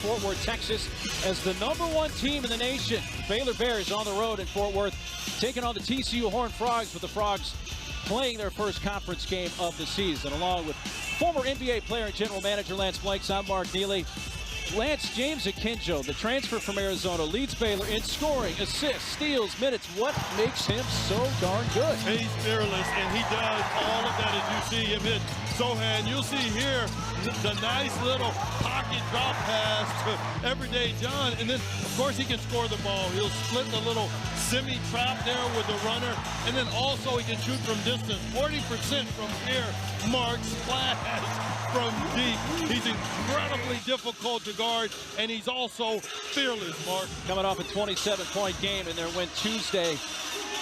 Fort Worth, Texas, as the #1 team in the nation. Baylor Bears on the road in Fort Worth, taking on the TCU Horned Frogs, with the Frogs playing their first conference game of the season. Along with former NBA player and general manager Lance Blanks, I'm Mark Neely. Lance, James Akinjo, the transfer from Arizona, leads Baylor in scoring, assists, steals, minutes. What makes him so darn good? He's fearless, and he does all of that as you see him hit Sohan. You'll see here the nice little pocket drop pass to Everyday John, and then, of course, he can score the ball. He'll split the little semi-trap there with the runner, and then also he can shoot from distance. 40% from here, Mark, splash from deep. He's incredibly difficult to guard, and he's also fearless, Mark. Coming off a 27-point game in their win Tuesday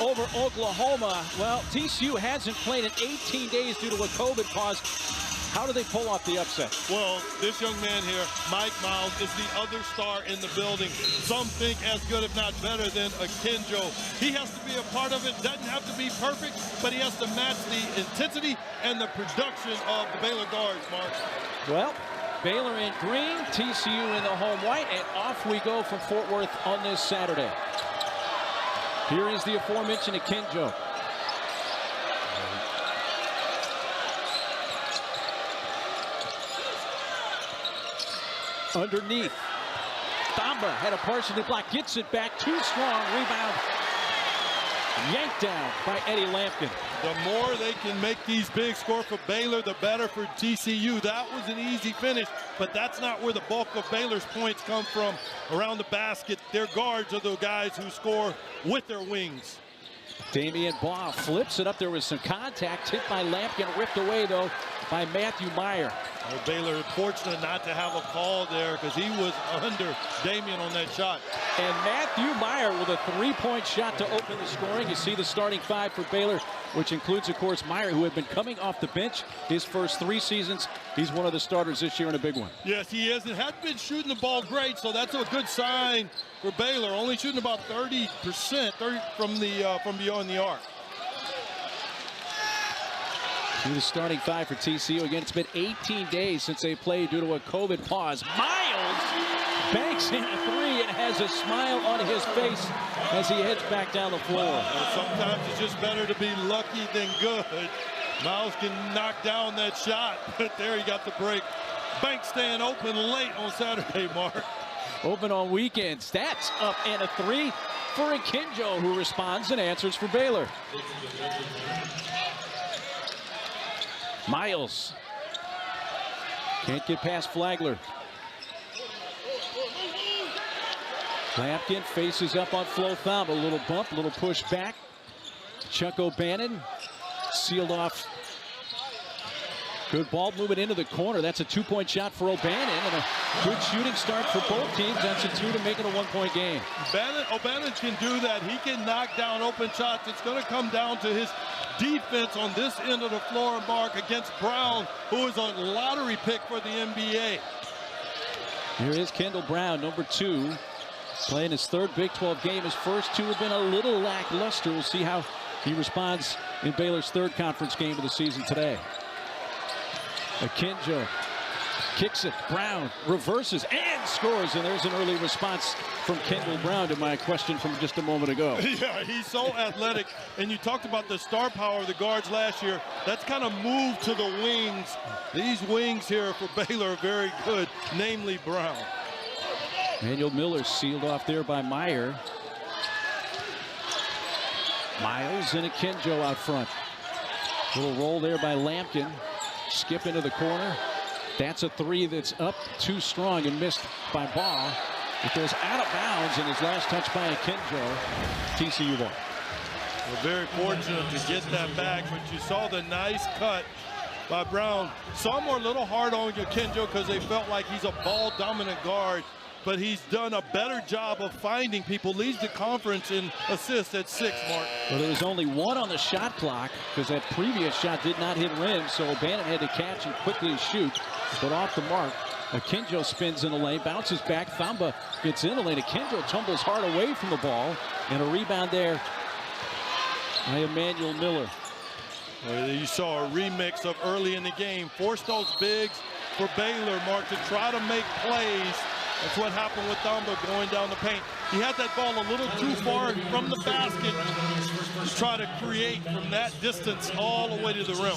over Oklahoma. Well, TCU hasn't played in 18 days due to a COVID pause. How do they pull off the upset? Well, this young man here, Mike Miles, is the other star in the building. Some think as good, if not better, than Akinjo. He has to be a part of it. Doesn't have to be perfect, but he has to match the intensity and the production of the Baylor guards, Mark. Well, Baylor in green, TCU in the home white, and off we go from Fort Worth on this Saturday. Here is the aforementioned Akinjo. Underneath, Thamba had a partially block, gets it back, too strong, rebound, yanked down by Eddie Lampkin. The more they can make these big score for Baylor, the better for TCU. That was an easy finish, but that's not where the bulk of Baylor's points come from. Around the basket, their guards are the guys who score with their wings. Damian Baugh flips it up. There was some contact, hit by Lampkin, ripped away though by Matthew Meyer. Well, Baylor fortunate not to have a call there, because he was under Damian on that shot. And Matthew Meyer with a three-point shot to open the scoring. You see the starting five for Baylor, which includes, of course, Meyer, who had been coming off the bench his first 3 seasons. He's one of the starters this year in a big one. Yes, he is, and hadn't been shooting the ball great, so that's a good sign for Baylor. Only shooting about 30% from beyond the arc. To the starting five for TCU. Again, it's been 18 days since they played due to a COVID pause. Miles banks in a three and has a smile on his face as he heads back down the floor. Well, sometimes it's just better to be lucky than good. Miles can knock down that shot, but there he got the break. Banks staying open late on Saturday, Mark. Open on weekends. That's up and a three for Akinjo, who responds and answers for Baylor. Miles can't get past Flagler. Lampkin faces up on Flo Thamba. A little bump, a little push back. Chuck O'Bannon sealed off. Good ball movement into the corner. That's a 2-point shot for O'Bannon, and a good shooting start for both teams. That's a 2 to make it a 1-point game. O'Bannon can do that. He can knock down open shots. It's going to come down to his defense on this end of the floor, Mark, against Brown, who is a lottery pick for the NBA. Here is Kendall Brown, number 2, playing his 3rd Big 12 game. His first 2 have been a little lackluster. We'll see how he responds in Baylor's 3rd conference game of the season today. Akinjo kicks it. Brown reverses and scores, and there's an early response from Kendall Brown to my question from just a moment ago. Yeah, he's so athletic, and you talked about the star power of the guards last year. That's kind of moved to the wings. These wings here for Baylor are very good, namely Brown. Manuel Miller sealed off there by Meyer. Miles and Akinjo out front. Little roll there by Lampkin. Skip into the corner. That's a 3 that's up too strong and missed by Baugh. It goes out of bounds, and his last touch by Akinjo. TCU ball. We're very fortunate to get that back, but you saw the nice cut by Brown. Some were a little hard on Akinjo because they felt like he's a ball-dominant guard, but he's done a better job of finding people. Leads the conference in assists at 6, Mark. Well, there was only 1 on the shot clock because that previous shot did not hit rim, so O'Bannon had to catch and quickly shoot, but off the mark. Akinjo spins in the lane, bounces back. Thamba gets in the lane. Akinjo tumbles hard away from the ball, and a rebound there by Emmanuel Miller. Well, you saw a remix of early in the game. Forced those bigs for Baylor, Mark, to try to make plays That's what happened with Thamba going down the paint. He had that ball a little too far from the basket to try to create from that distance all the way to the rim.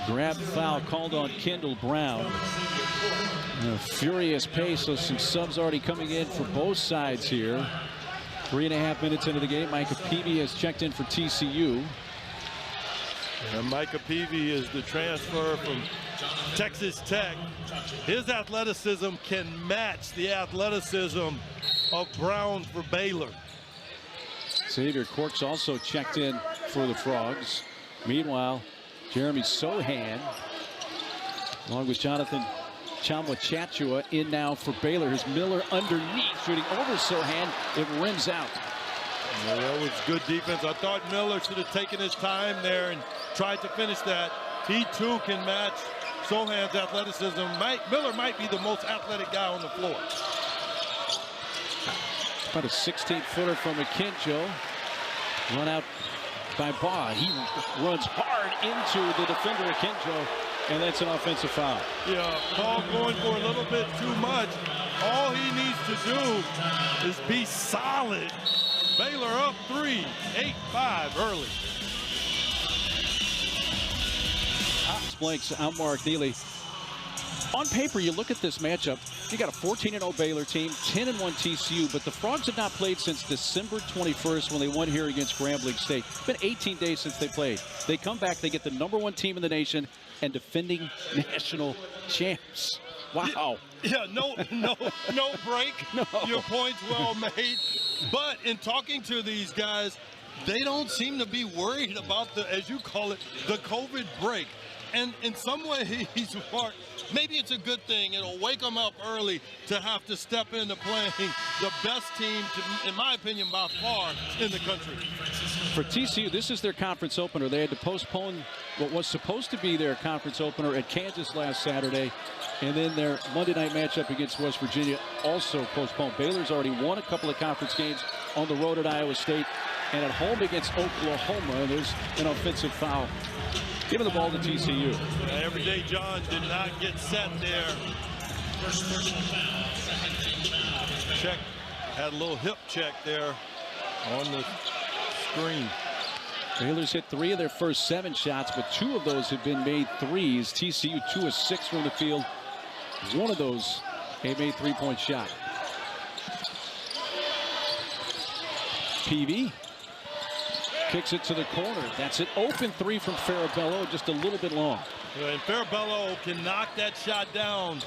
Grab foul called on Kendall Brown. A furious pace, so some subs already coming in for both sides here. 3.5 minutes into the game, Micah Peavy has checked in for TCU. And Micah Peavy is the transfer from Texas Tech. His athleticism can match the athleticism of Brown for Baylor. Xavier Corks also checked in for the Frogs. Meanwhile, Jeremy Sohan, along with Jonathan Chamwa-Chachua, in now for Baylor. Here's Miller underneath, shooting over Sohan. It rims out. Yeah, that was good defense. I thought Miller should have taken his time there and tried to finish that. He too can match Sohan's athleticism. Miller might be the most athletic guy on the floor. About a 16-footer from McKinjo. Run out by Baugh. He runs hard into the defender, McKinjo, and that's an offensive foul. Yeah, Paul going for a little bit too much. All he needs to do is be solid. Baylor up 3, 8-5 early. Blanks, I'm Mark Neely. On paper, you look at this matchup, you got a 14-0 Baylor team, 10-1 TCU, but the Frogs have not played since December 21st when they won here against Grambling State. It's been 18 days since they played. They come back, they get the #1 team in the nation and defending national champs. Wow. Yeah, no break. No. Your point's well made. But in talking to these guys, they don't seem to be worried about the, as you call it, the COVID break. And in some ways, Mark, maybe it's a good thing. It'll wake them up early to have to step into playing the best team, in my opinion, by far in the country. For TCU, this is their conference opener. They had to postpone what was supposed to be their conference opener at Kansas last Saturday. And then their Monday night matchup against West Virginia also postponed. Baylor's already won a couple of conference games on the road at Iowa State and at home against Oklahoma. And there's an offensive foul. Giving the ball to TCU. Everyday John did not get set there. Check, had a little hip check there on the screen. Baylor's hit 3 of their first 7 shots, but 2 of those have been made threes. TCU 2 of 6 from the field. One of those a made 3-point shot. Peavy kicks it to the corner. That's an open 3 from Farabello, just a little bit long. Yeah, and Farabello can knock that shot down.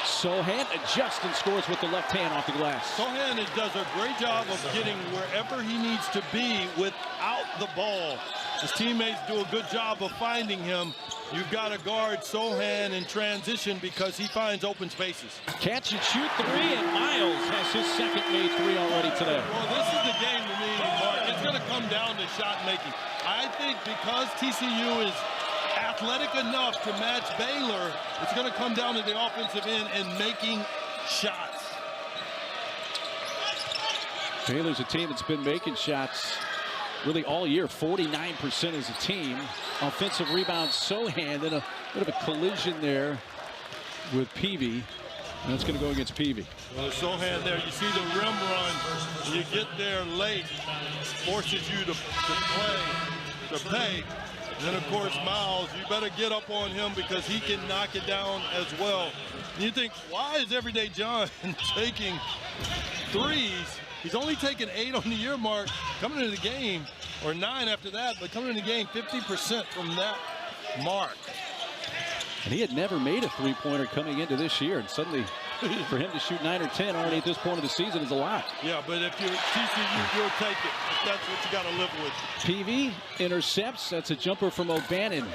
Sohan adjusts and scores with the left hand off the glass. Sohan does a great job of getting wherever he needs to be without the ball. His teammates do a good job of finding him. You've got to guard Sohan in transition because he finds open spaces. Catch and shoot 3, and Miles has his second made 3 already today. Well, this is the game to me, Mark. It's going to come down to shot making. I think because TCU is athletic enough to match Baylor, it's going to come down to the offensive end and making shots. Baylor's a team that's been making shots really all year, 49% as a team. Offensive rebound, Sohan, then a bit of a collision there with Peavy. And that's going to go against Peavy. Well, Sohan there, you see the rim run. You get there late, forces you to pay. And then, of course, Miles, you better get up on him because he can knock it down as well. And you think, why is Everyday John taking threes? He's only taken 8 on the year, Mark, coming into the game, or 9 after that, but coming into the game 50% from that mark. And he had never made a three-pointer coming into this year, and suddenly for him to shoot 9 or 10 already at this point of the season is a lot. Yeah, but if you're TCU, you'll take it. That's what you got to live with. Peavy intercepts. That's a jumper from O'Bannon.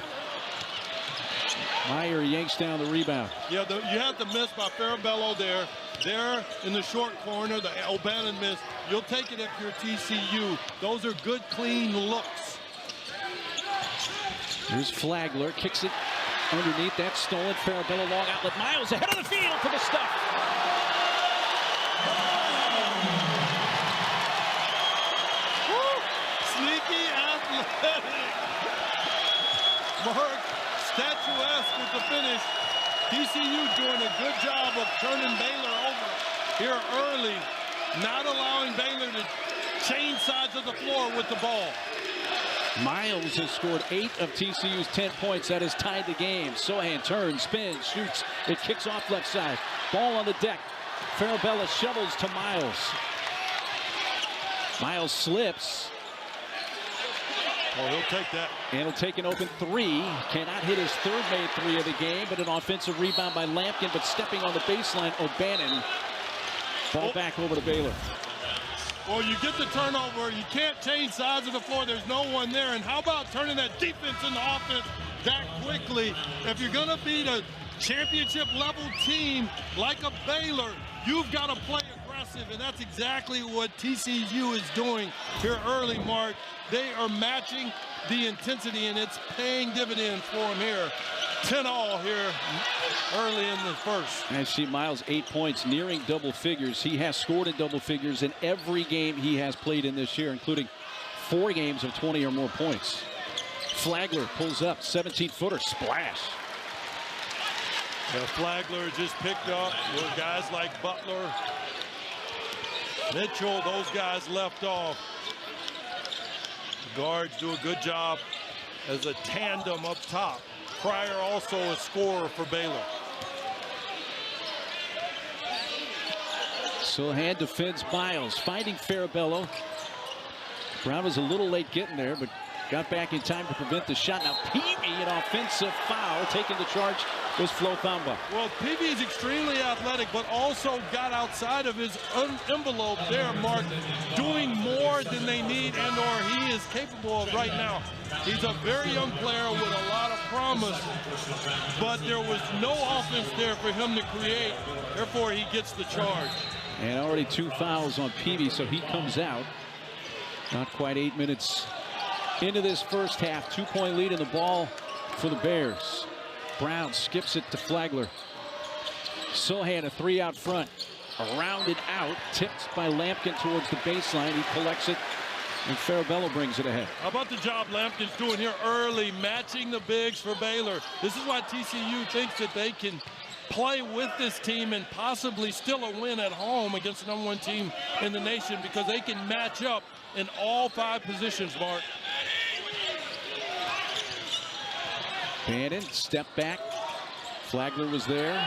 Meyer yanks down the rebound. Yeah, you have to miss by Farabello there. There in the short corner, the O'Bannon miss. You'll take it if you're TCU. Those are good, clean looks. Here's Flagler, kicks it underneath. That's stolen. Farabello long outlet. Miles ahead of the field for the stuff. Sneaky athletic. Mark, statuesque with the finish. TCU doing a good job job of turning Baylor over here early, not allowing Baylor to change sides of the floor with the ball. Miles has scored 8 of TCU's 10 points. That has tied the game. Sohan turns, spins, shoots. It kicks off left side. Ball on the deck. Farabella shovels to Miles. Miles slips. Oh, he'll take that. And he'll take an open 3. Cannot hit his third made 3 of the game, but an offensive rebound by Lampkin. But stepping on the baseline, O'Bannon. Ball back over to Baylor. Well, you get the turnover. You can't change sides of the floor. There's no one there. And how about turning that defense into offense that quickly? If you're going to beat a championship-level team like a Baylor, you've got to play aggressive. And that's exactly what TCU is doing here early, Mark. They are matching the intensity, and it's paying dividends for them here. 10-all here early in the first. I see Miles 8 points, nearing double figures. He has scored in double figures in every game he has played in this year, including 4 games of 20 or more points. Flagler pulls up, 17-footer, splash. The Flagler just picked up with guys like Butler, Mitchell, those guys left off. The guards do a good job as a tandem up top. Pryor also a scorer for Baylor. Sohan defends Miles, finding Farabello. Brown was a little late getting there, but got back in time to prevent the shot. Now Peavy, an offensive foul. Taking the charge was Flo Thamba. Well, Peavy is extremely athletic, but also got outside of his envelope there, Mark, doing more than they need and or he is capable of right now. He's a very young player with a lot of promise, but there was no offense there for him to create. Therefore, he gets the charge. And already 2 fouls on Peavy, so he comes out. Not quite 8 minutes into this first half. 2-point lead in the ball for the Bears. Brown skips it to Flagler. Sohan a 3 out front. Rounded out, tipped by Lampkin towards the baseline. He collects it, and Farabello brings it ahead. How about the job Lampkin's doing here early, matching the bigs for Baylor? This is why TCU thinks that they can play with this team and possibly still a win at home against the #1 team in the nation, because they can match up in all 5 positions, Mark. Bannon, step back. Flagler was there.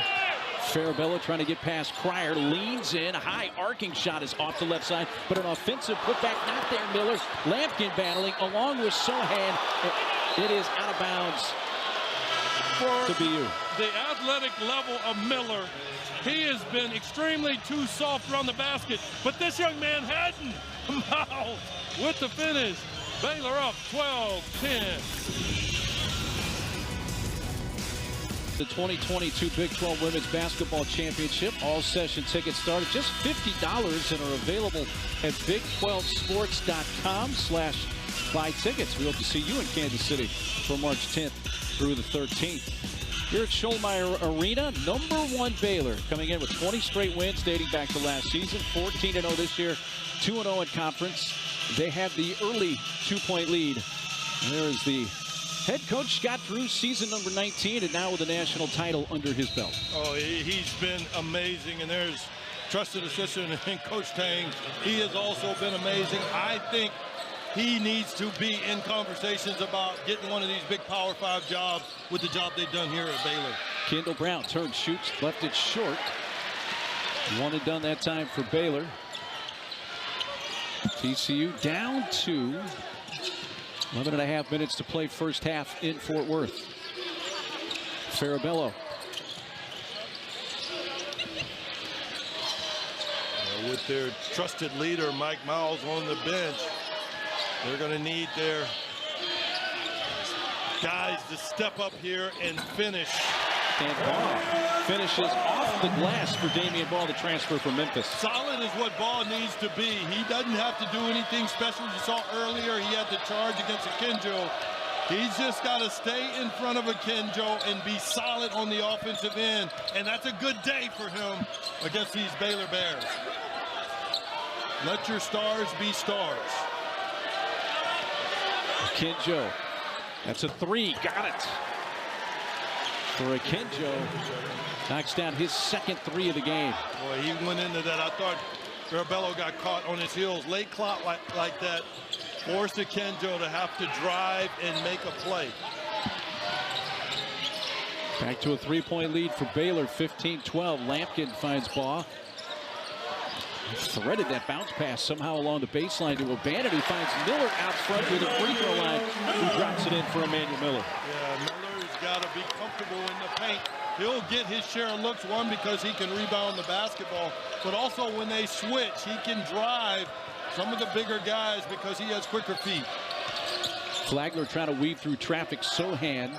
Farabello trying to get past Cryer, leans in. A high arcing shot is off the left side, but an offensive putback not there. Miller, Lampkin battling along with Sohan. It is out of bounds to BU. The athletic level of Miller, he has been extremely too soft around the basket, but this young man hadn't. Miles with the finish. Baylor up 12-10. The 2022 Big 12 Women's Basketball Championship. All session tickets start at just $50 and are available at big12sports.com/buy tickets. We hope to see you in Kansas City from March 10th through the 13th. Here at Schollmeyer Arena, #1 Baylor coming in with 20 straight wins dating back to last season. 14-0 this year, 2-0 in conference. They have the early 2-point lead. And there is the head coach Scott Drew, season number 19, and now with a national title under his belt. Oh, he's been amazing, and there's trusted assistant and Coach Tang. He has also been amazing. I think he needs to be in conversations about getting one of these big Power 5 jobs with the job they've done here at Baylor. Kendall Brown turns, shoots, left it short. One and done that time for Baylor. TCU down to 11.5 minutes to play first half in Fort Worth. Farabello. With their trusted leader, Mike Miles, on the bench, they're going to need their guys to step up here and finish. And Ball finishes off the glass for Damian Ball, the transfer from Memphis. Solid is what Ball needs to be. He doesn't have to do anything special. You saw earlier he had the charge against Akinjo. He's just got to stay in front of Akinjo and be solid on the offensive end. And that's a good day for him against these Baylor Bears. Let your stars be stars. Akinjo. That's a 3. Got it. for Akinjo. Knocks down his second three of the game. Boy, he went into that. I thought Garabello got caught on his heels. Late clock like that forced Akinjo to have to drive and make a play. Back to a three-point lead for Baylor, 15-12. Lampkin finds Baugh. Threaded that bounce pass somehow along the baseline to O'Bannon, who finds Miller out front with a free throw line, who drops it in for Emmanuel Miller. Yeah, Miller's got to be comfortable in the paint. He'll get his share of looks, one, because he can rebound the basketball, but also when they switch, he can drive some of the bigger guys because he has quicker feet. Flagler trying to weave through traffic. Sohan.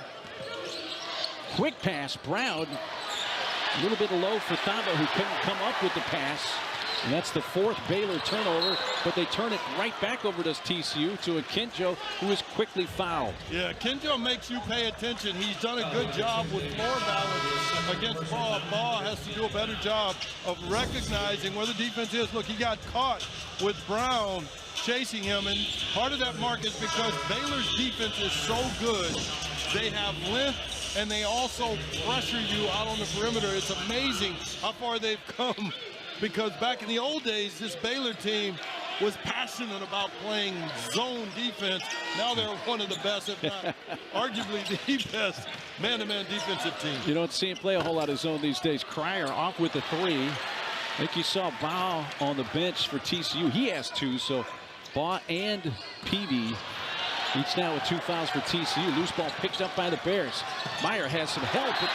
Quick pass, Brown. A little bit low for Thamba, who couldn't come up with the pass. And that's the fourth Baylor turnover, but they turn it right back over to TCU, to Akinjo, who is quickly fouled. Yeah, Akinjo makes you pay attention. He's done a good job with floor balance against Baugh. Baugh has to do a better job of recognizing where the defense is. Look, he got caught with Brown chasing him, and part of that, Mark, is because Baylor's defense is so good. They have length, and they also pressure you out on the perimeter. It's amazing how far they've come. Because back in the old days, this Baylor team was passionate about playing zone defense. Now they're one of the best, if not arguably the best man-to-man defensive team. You don't see him play a whole lot of zone these days. Cryer off with the three. I think you saw Baugh on the bench for TCU. He has two, so Baugh and Peavy each now with 2 fouls for TCU. Loose ball picked up by the Bears. Meyer has some help, but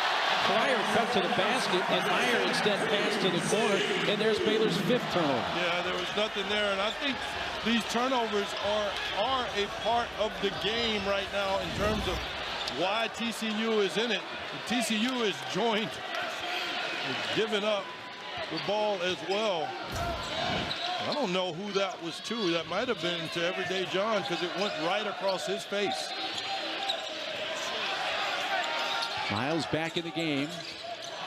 Cryer cut to the basket, and Meyer instead passed to the corner, and there's Baylor's 5th turnover. Yeah, there was nothing there, and I think these turnovers are a part of the game right now in terms of why TCU is in it. TCU is joined with giving up the ball as well. I don't know who that was to. That might have been to Everyday John, because it went right across his face. Miles back in the game.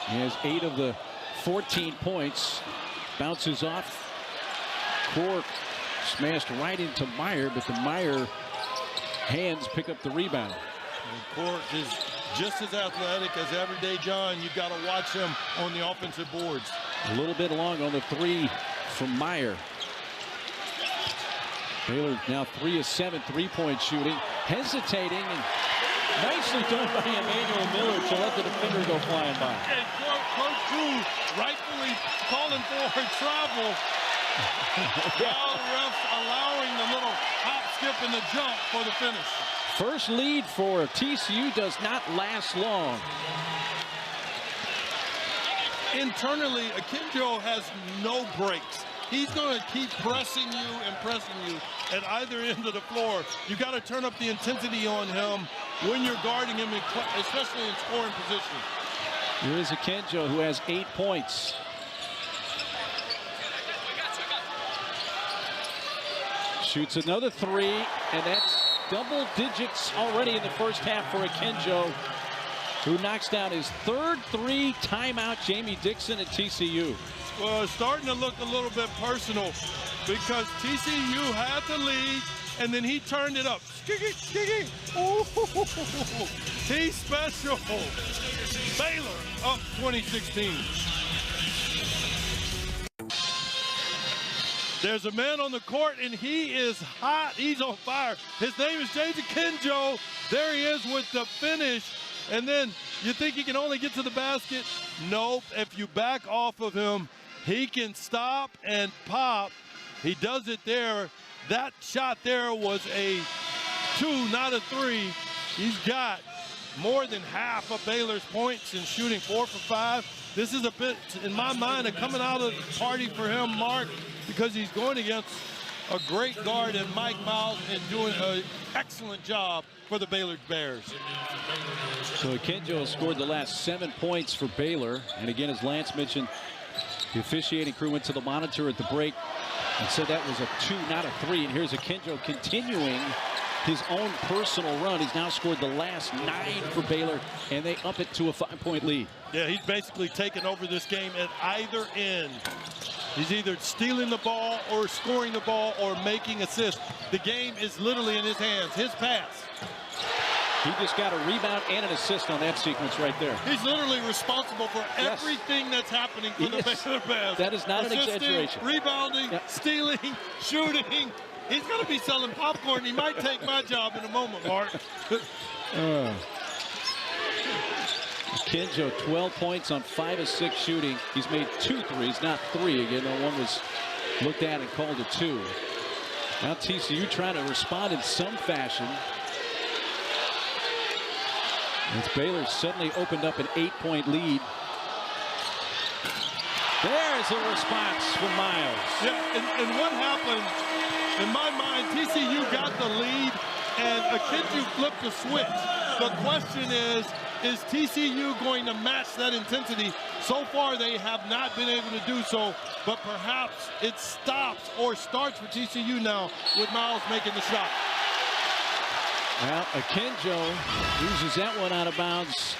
He has 8 of the 14 points. Bounces off. Cork smashed right into Meyer, but the Meyer hands pick up the rebound. And Cork is just as athletic as Everyday John. You've got to watch him on the offensive boards. A little bit long on the three from Meyer. Baylor now 3 of 7 3-point shooting. Hesitating, and nicely done by Emmanuel Miller to let the defender go flying by. And Coach Cruz rightfully calling for travel. Now the refs allowing the little hop, skip, and the jump for the finish. First lead for TCU does not last long. Internally, Akinjo has no breaks. He's going to keep pressing you and pressing you at either end of the floor. You got to turn up the intensity on him when you're guarding him, especially in scoring position. Here is Akinjo, who has 8 points. Shoots another three, and that's double digits already in the first half for Akinjo, who knocks down his 3rd three. Timeout, Jamie Dixon at TCU. Well, it's starting to look a little bit personal because TCU had the lead, and then he turned it up. Ooh, he's special. Baylor up 2016. There's a man on the court, and he is hot. He's on fire. His name is James Akinjo. There he is with the finish. And then you think he can only get to the basket? Nope. If you back off of him, he can stop and pop. He does it there. That shot there was a 2, not a 3. He's got more than half of Baylor's points and shooting 4 for 5. This is a bit, in my mind, a coming out of the party for him, Mark, because he's going against a great guard in Mike Miles and doing an excellent job for the Baylor Bears. So Akinjo has scored the last 7 points for Baylor. And again, as Lance mentioned, the officiating crew went to the monitor at the break and said that was a 2, not a 3. And here's Akinjo continuing his own personal run. He's now scored the last 9 for Baylor, and they up it to a 5-point lead. Yeah, he's basically taken over this game at either end. He's either stealing the ball or scoring the ball or making assists. The game is literally in his hands. His pass. He just got a rebound and an assist on that sequence right there. He's literally responsible for everything that's happening for the Baylor Bears. That is not an exaggeration. Rebounding, stealing, shooting. He's going to be selling popcorn. He might take my job in a moment, Mark. Kenjo, 12 points on 5 of 6 shooting. He's made 2 threes, not 3 again. No one was looked at and called a 2. Now TCU trying to respond in some fashion. As Baylor suddenly opened up an 8-point lead. There's a response from Miles. Yeah, and what happened, in my mind, TCU got the lead, and Akinju flipped the switch. The question is TCU going to match that intensity? So far, they have not been able to do so, but perhaps it stops or starts for TCU now with Miles making the shot. Well, Akinjo loses that one out of bounds.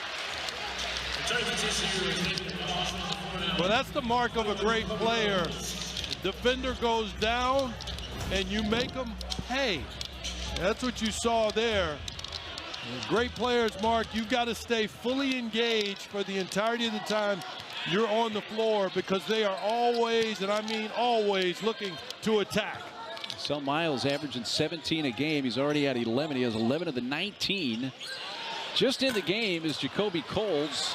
Well, that's the mark of a great player. The defender goes down, and you make them pay. That's what you saw there. Great players, Mark. You've got to stay fully engaged for the entirety of the time you're on the floor, because they are always, and I mean always, looking to attack. So Miles averaging 17 a game. He's already at 11. He has 11 of the 19. Just in the game is Jacoby Coles.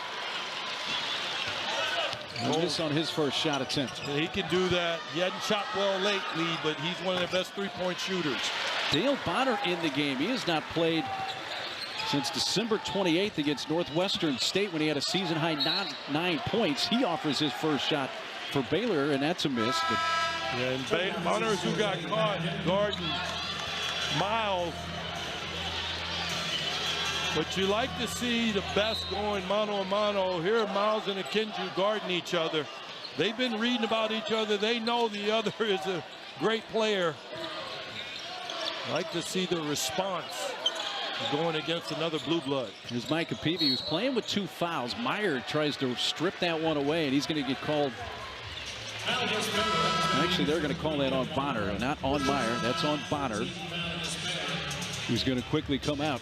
Miss on his first shot attempt. He can do that. He hadn't shot well lately, but he's one of their best three-point shooters. Dale Bonner in the game. He has not played since December 28th against Northwestern State when he had a season-high 9 points. He offers his first shot for Baylor, and that's a miss. But yeah, and Bonner's who got caught guarding Miles. But you like to see the best going mano-a-mano. Here Miles and Akinju guarding each other. They've been reading about each other. They know the other is a great player. I like to see the response going against another blue blood. Here's Micah Peavy, who's playing with 2 fouls. Meyer tries to strip that one away, and he's going to get called. Actually, they're going to call that on Bonner, not on Meyer. That's on Bonner, who's going to quickly come out.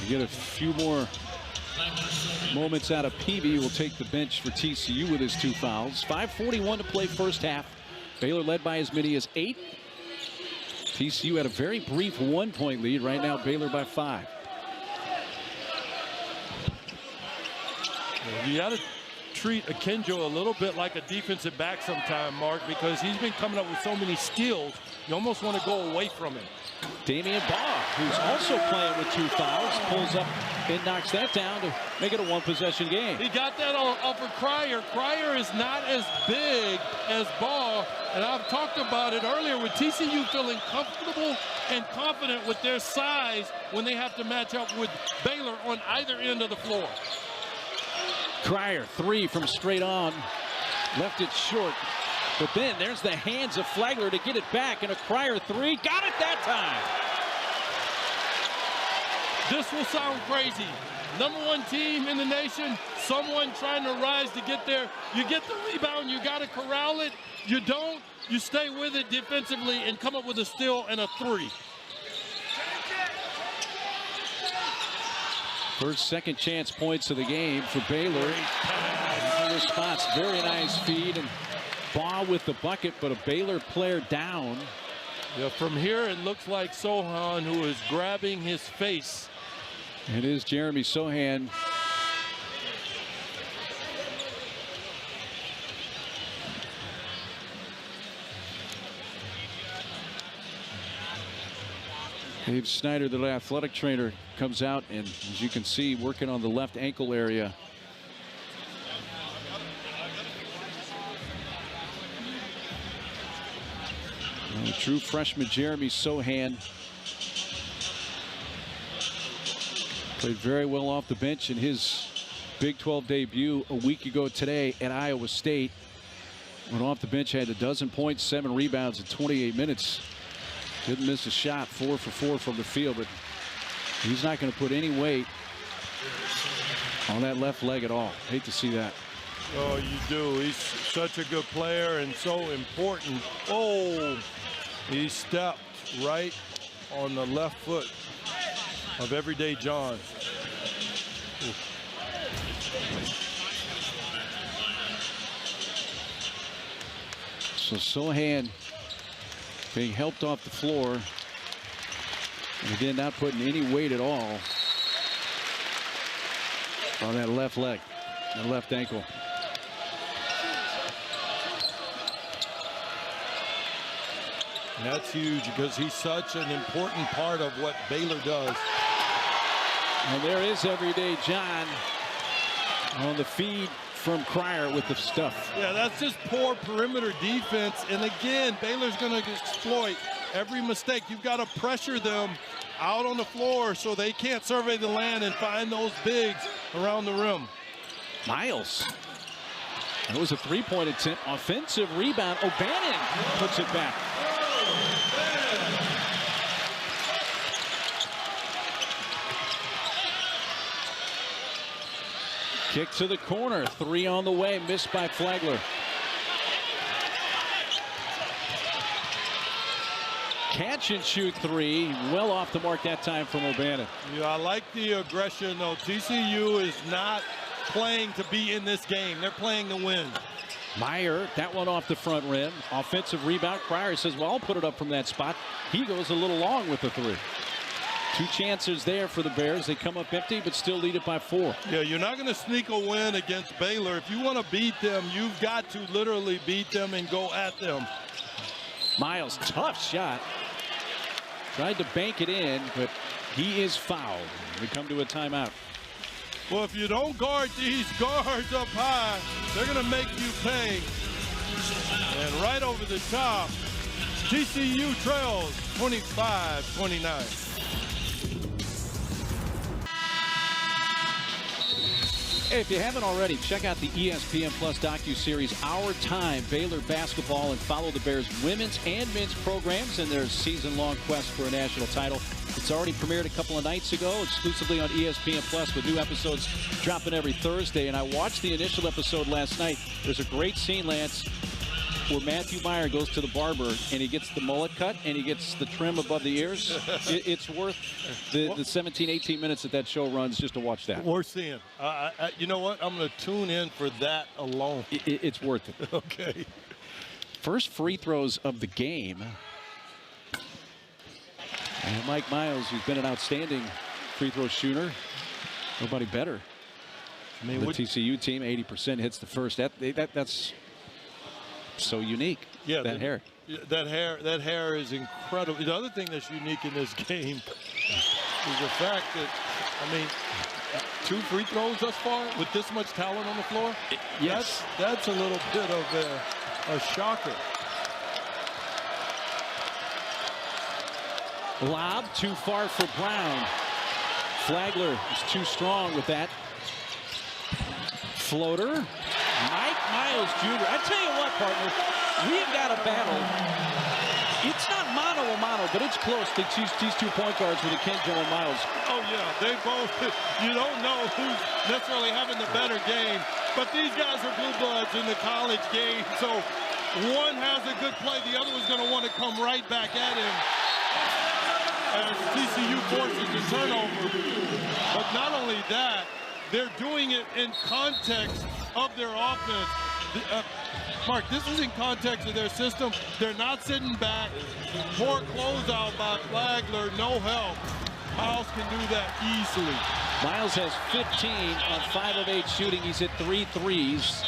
You get a few more moments out of Peavy. Will take the bench for TCU with his 2 fouls. 5:41 to play first half. Baylor led by as many as 8. TCU had a very brief 1-point lead. Right now, Baylor by 5. You got to treat Akinjo a little bit like a defensive back sometime, Mark, because he's been coming up with so many steals. You almost want to go away from him. Damian Baugh, who's also playing with 2 fouls, pulls up and knocks that down to make it a 1-possession game. He got that off of Cryer. Cryer is not as big as Baugh, and I've talked about it earlier with TCU feeling comfortable and confident with their size when they have to match up with Baylor on either end of the floor. Cryer, 3 from straight on, left it short. But then there's the hands of Flagler to get it back, and a Cryer 3. Got it that time. This will sound crazy. #1 team in the nation, someone trying to rise to get there. You get the rebound, you got to corral it. You don't, you stay with it defensively and come up with a steal and a 3. First, second chance points of the game for Baylor. Response, very nice feed, and Baugh with the bucket, but a Baylor player down. Yeah, from here it looks like Sohan, who is grabbing his face. It is Jeremy Sohan. Dave Snyder, the athletic trainer, comes out and, as you can see, working on the left ankle area. A true freshman Jeremy Sohan played very well off the bench in his Big 12 debut a week ago today at Iowa State. Went off the bench, had 12 points, 7 rebounds in 28 minutes. Didn't miss a shot, 4 for 4 from the field, but he's not going to put any weight on that left leg at all. Hate to see that. Oh, you do. He's such a good player and so important. Oh, he stepped right on the left foot of Everyday John. Ooh. So Sohan being helped off the floor. And again, not putting any weight at all on that left leg, that left ankle. And that's huge because he's such an important part of what Baylor does. And there is Everyday John on the feed from Cryer with the stuff. Yeah, that's just poor perimeter defense. And again, Baylor's going to exploit every mistake. You've got to pressure them out on the floor so they can't survey the land and find those bigs around the rim. Miles. That was a three-point attempt. Offensive rebound. O'Bannon puts it back. Kick to the corner. Three on the way. Missed by Flagler. Catch and shoot three. Well off the mark that time from O'Bannon. Yeah, I like the aggression, though. TCU is not playing to be in this game. They're playing to win. Meyer, that one off the front rim. Offensive rebound. Cryer says, well, I'll put it up from that spot. He goes a little long with the three. Two chances there for the Bears. They come up empty, but still lead it by 4. Yeah, you're not going to sneak a win against Baylor. If you want to beat them, you've got to literally beat them and go at them. Miles, tough shot. Tried to bank it in, but he is fouled. We come to a timeout. Well, if you don't guard these guards up high, they're going to make you pay. And right over the top, TCU trails 25-29. Hey, if you haven't already, check out the ESPN Plus docuseries Our Time, Baylor Basketball, and follow the Bears' women's and men's programs in their season-long quest for a national title. It's already premiered a couple of nights ago, exclusively on ESPN Plus, with new episodes dropping every Thursday. And I watched the initial episode last night. There's a great scene, Lance, where Matthew Meyer goes to the barber and he gets the mullet cut and he gets the trim above the ears. It's worth the 17, 18 minutes that show runs just to watch that. Worth seeing. You know what? I'm going to tune in for that alone. It's worth it. Okay. First free throws of the game. And Mike Miles, who's been an outstanding free throw shooter. Nobody better. I mean, the TCU team, 80% hits the first. That's so unique. Yeah, that hair. That hair is incredible. The other thing that's unique in this game is the fact that, I mean, 2 free throws thus far with this much talent on the floor. Yes, that's a little bit of a shocker. Lob too far for Brown. Flagler is too strong with that. Floater. Mike Miles Jr. I tell you what, partner, we have got a battle. It's not mano a mano, but it's close. These 2 point guards with Kenjo and Miles. Oh yeah, they both. You don't know who's necessarily having the better game, but these guys are blue bloods in the college game. So one has a good play, the other one's going to want to come right back at him as TCU forces the turnover. But not only that, they're doing it in context of their offense. Mark, this is in context of their system. They're not sitting back. Poor closeout by Flagler, no help. Miles can do that easily. Miles has 15 on 5 of 8 shooting. He's hit 3 threes.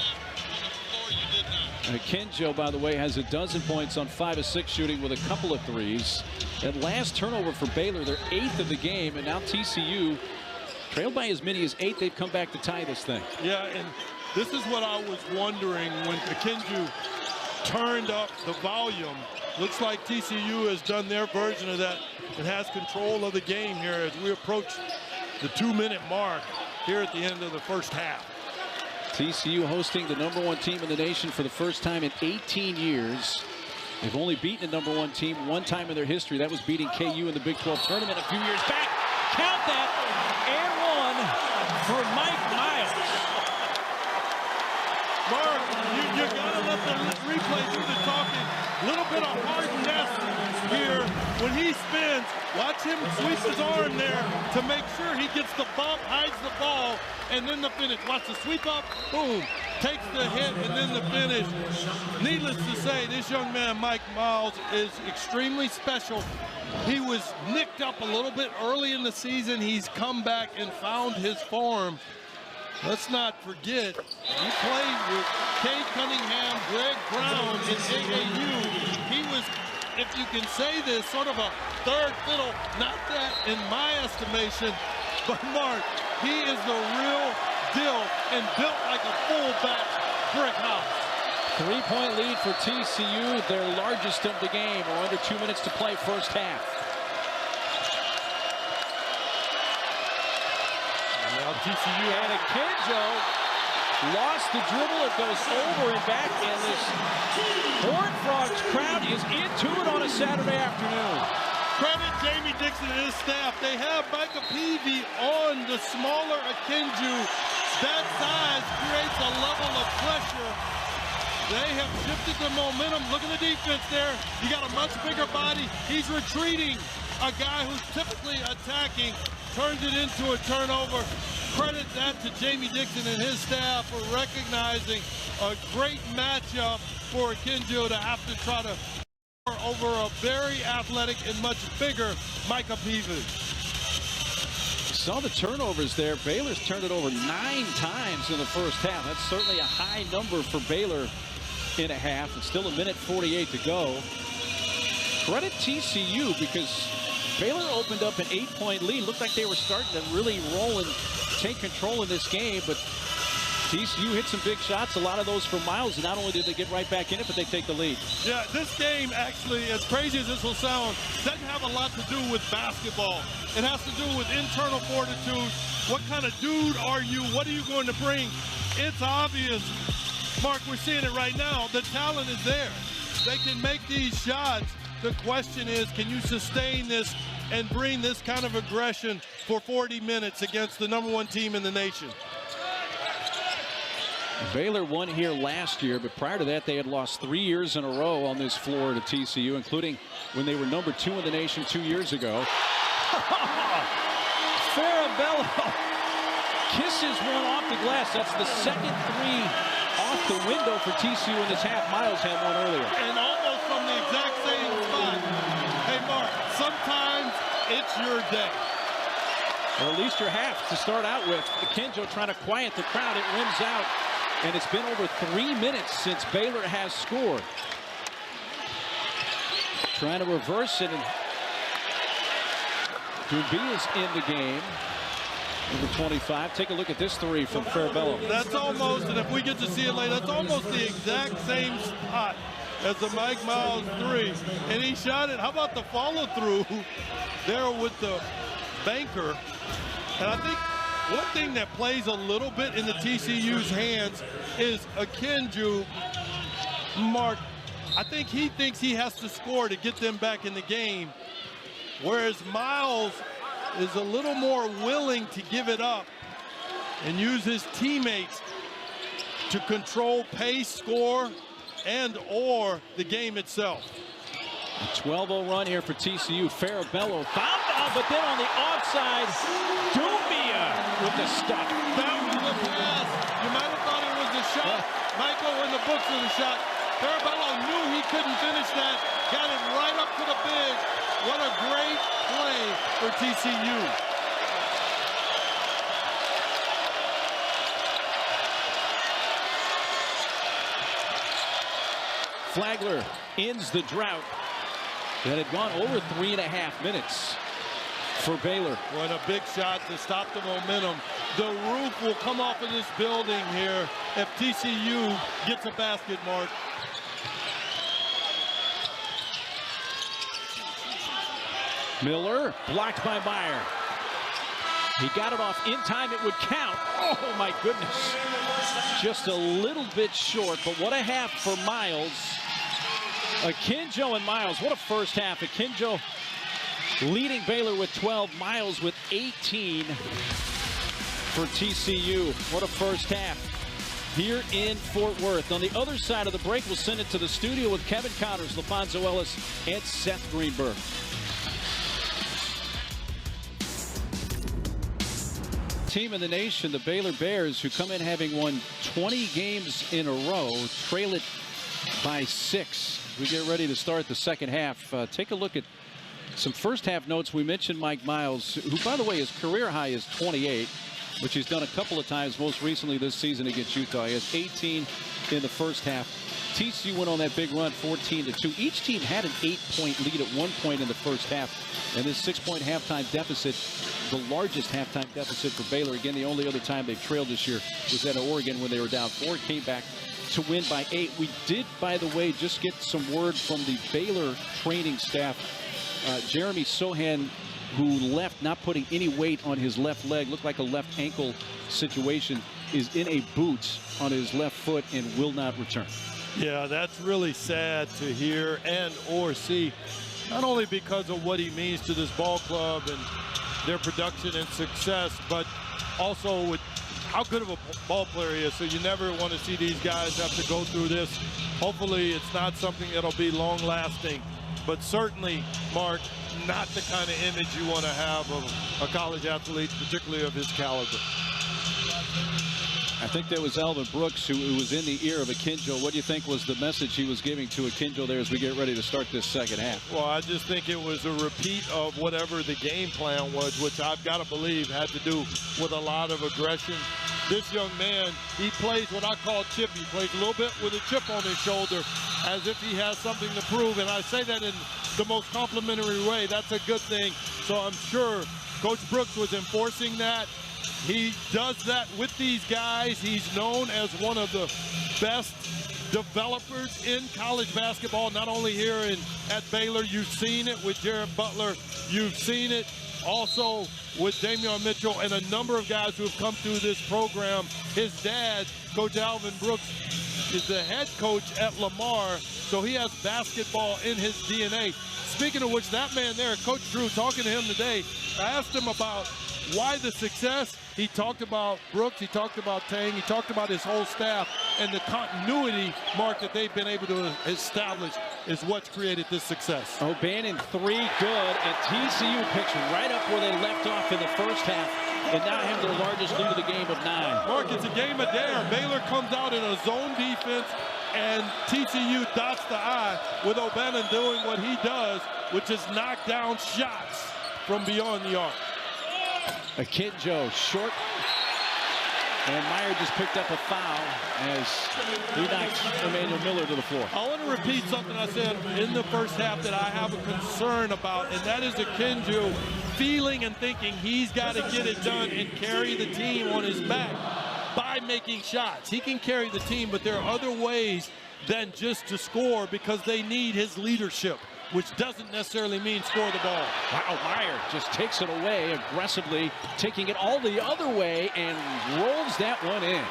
Kenjo, by the way, has 12 points on 5 of 6 shooting with a couple of threes. That last turnover for Baylor, their 8th of the game, and now TCU trailed by as many as 8. They've come back to tie this thing. Yeah, and this is what I was wondering when Kenju turned up the volume. Looks like TCU has done their version of that and has control of the game here as we approach the 2-minute mark here at the end of the first half. TCU hosting the #1 team in the nation for the first time in 18 years. They've only beaten a #1 team one time in their history. That was beating KU in the Big 12 tournament a few years back. Count that. Air one for Mike Miles. Mark, you got to let the replay do the talking. Little bit of hardness here. When he spins, watch him sweep his arm there to make sure he gets the bump, hides the ball, and then the finish. Watch the sweep up, boom, takes the hit, and then the finish. Needless to say, this young man, Mike Miles, is extremely special. He was nicked up a little bit early in the season. He's come back and found his form. Let's not forget, he played with Kay Cunningham, Greg Brown in AAU. He was, if you can say this, sort of a third fiddle. Not that in my estimation, but Mark, he is the real deal and built like a fullback brick house. 3-point lead for TCU, their largest of the game. We're under 2 minutes to play first half. Now TCU and Akinjo lost the dribble. It goes over and back, and this Horned Frogs crowd is into it on a Saturday afternoon. Credit Jamie Dixon and his staff. They have Micah Peavy on the smaller Akinjo. That size creates a level of pressure. They have shifted the momentum. Look at the defense there. You got a much bigger body. He's retreating. A guy who's typically attacking turns it into a turnover. Credit that to Jamie Dixon and his staff for recognizing a great matchup for Akinjo to have to try to over a very athletic and much bigger Micah Peavy. Saw the turnovers there. Baylor's turned it over 9 times in the first half. That's certainly a high number for Baylor in a half. It's still 1:48 to go. Credit TCU because Baylor opened up an 8-point lead. Looked like they were starting to really roll and take control in this game, but TCU hit some big shots, a lot of those for Miles, and not only did they get right back in it, but they take the lead. Yeah, this game actually, as crazy as this will sound, doesn't have a lot to do with basketball. It has to do with internal fortitude. What kind of dude are you? What are you going to bring? It's obvious. Mark, we're seeing it right now. The talent is there. They can make these shots. The question is, can you sustain this and bring this kind of aggression for 40 minutes against the #1 team in the nation? Baylor won here last year, but prior to that, they had lost 3 years in a row on this floor to TCU, including when they were #2 in the nation 2 years ago. Farabello kisses one off the glass. That's the second three off the window for TCU in this half. Miles had one earlier. And almost from the exact same spot. Hey, Mark, sometimes it's your day. Or at least your half to start out with. Akinjo trying to quiet the crowd. It rims out. And it's been over 3 minutes since Baylor has scored. Trying to reverse it, and Duby is in the game. Number 25. Take a look at this three from Farabello. That's almost, and if we get to see it later, that's almost the exact same spot as the Mike Miles three. And he shot it. How about the follow-through there with the banker? And I think one thing that plays a little bit in the TCU's hands is Akinjo. Mark, I think he thinks he has to score to get them back in the game, whereas Miles is a little more willing to give it up and use his teammates to control pace, score, and or the game itself. A 12-0 run here for TCU. Farabello found out, but then on the offside, Dumbia with the stuff. That was the pass. You might have thought it was a shot. Might go in the books of the shot. Farabello knew he couldn't finish that. Got it right up to the big. What a great play for TCU. Flagler ends the drought that had gone over 3.5 minutes for Baylor. What a big shot to stop the momentum. The roof will come off of this building here if TCU gets a basket, Mark. Miller blocked by Meyer. He got it off in time. It would count. Oh, my goodness. Just a little bit short, but what a half for Miles. Akinjo and Miles, what a first half. Akinjo leading Baylor with 12, Miles with 18 for TCU. What a first half. here in Fort Worth. On the other side of the break, we'll send it to the studio with Kevin Connors, LaFonso Ellis, and Seth Greenberg. Team in the nation, the Baylor Bears, who come in having won 20 games in a row, trail it by 6. We get ready to start the second half. Take a look at some first half notes. We mentioned Mike Miles, who, by the way, his career high is 28, which he's done a couple of times, most recently this season against Utah. He has 18 in the first half. TCU went on that big run, 14-2. Each team had an 8-point lead at one point in the first half. And this 6-point halftime deficit, the largest halftime deficit for Baylor. Again, the only other time they've trailed this year was at Oregon when they were down 4. Came back to win by 8. We did, by the way, just get some word from the Baylor training staff. Jeremy Sohan, who left not putting any weight on his left leg, looked like a left ankle situation, is in a boot on his left foot and will not return. Yeah, that's really sad to hear and or see, not only because of what he means to this ball club and their production and success, but also with how good of a ball player he is. So you never want to see these guys have to go through this. Hopefully it's not something that'll be long lasting, but certainly, Mark, not the kind of image you want to have of a college athlete, particularly of his caliber. I think that was Alvin Brooks who was in the ear of Akinjo. What do you think was the message he was giving to Akinjo there as we get ready to start this second half? Well, I just think it was a repeat of whatever the game plan was, which I've got to believe had to do with a lot of aggression. This young man, he plays what I call chip. He plays a little bit with a chip on his shoulder as if he has something to prove. And I say that in the most complimentary way. That's a good thing. So I'm sure Coach Brooks was enforcing that. He does that with these guys. He's known as one of the best developers in college basketball, not only here at Baylor. You've seen it with Jared Butler. You've seen it also with Damian Mitchell and a number of guys who have come through this program. His dad, Coach Alvin Brooks, is the head coach at Lamar, so he has basketball in his DNA. Speaking of which, that man there, Coach Drew, talking to him today, I asked him about why the success. He talked about Brooks, he talked about Tang, he talked about his whole staff, and the continuity, Mark, that they've been able to establish is what's created this success. O'Bannon 3 good, and TCU picks right up where they left off in the first half, and now have their largest lead of the game of 9. Mark, it's a game of dare. Baylor comes out in a zone defense, and TCU dots the I with O'Bannon doing what he does, which is knock down shots from beyond the arc. Akinjo short, and Meyer just picked up a foul as he knocks Emmanuel Miller to the floor. I want to repeat something I said in the first half that I have a concern about, and that is Akinjo feeling and thinking he's got to get it done and carry the team on his back by making shots. He can carry the team, but there are other ways than just to score because they need his leadership, which doesn't necessarily mean score the ball. Wow, Meyer just takes it away aggressively, taking it all the other way and rolls that one in.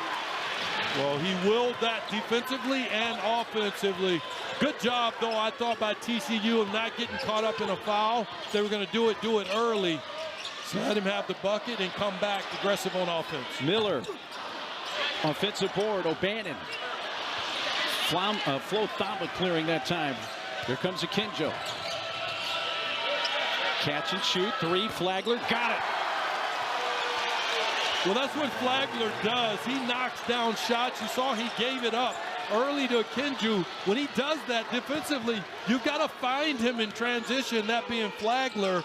Well, he willed that defensively and offensively. Good job, though, I thought, by TCU of not getting caught up in a foul. They were going to do it early. So let him have the bucket and come back aggressive on offense. Miller, offensive board, O'Bannon. Flo Thomlin clearing that time. Here comes Akinjo. Catch and shoot, 3, Flagler, got it. Well, that's what Flagler does. He knocks down shots. You saw he gave it up early to Akinjo. When he does that defensively, you've got to find him in transition, that being Flagler,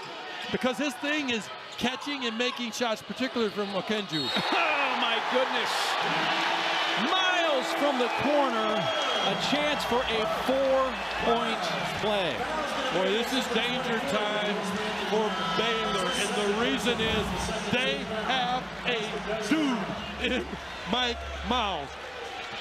because his thing is catching and making shots, particularly from Akinjo. Oh, my goodness. Miles from the corner. A chance for a 4-point play. Boy, this is danger time for Baylor, and the reason is they have a dude in Mike Miles.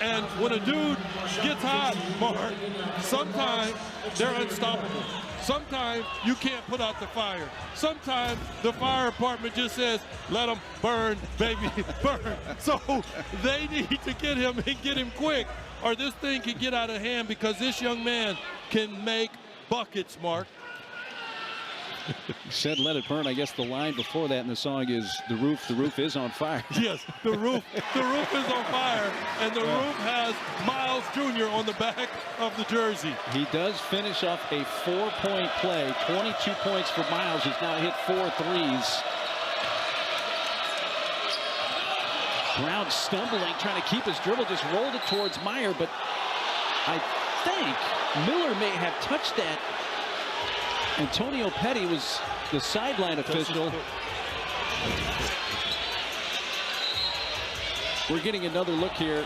And when a dude gets hot, Mark, sometimes they're unstoppable. Sometimes you can't put out the fire. Sometimes the fire department just says, let them burn, baby, burn. So they need to get him and get him quick, or this thing can get out of hand, because this young man can make buckets, Mark. He said let it burn. I guess the line before that in the song is the roof is on fire. Yes, the roof is on fire, and the roof has Miles Jr. on the back of the jersey. He does finish off a 4-point play. 22 points for Miles. He's now hit 4 threes. Brown stumbling, trying to keep his dribble, just rolled it towards Meyer, but I think Miller may have touched that. Antonio Petty was the sideline official. We're getting another look here.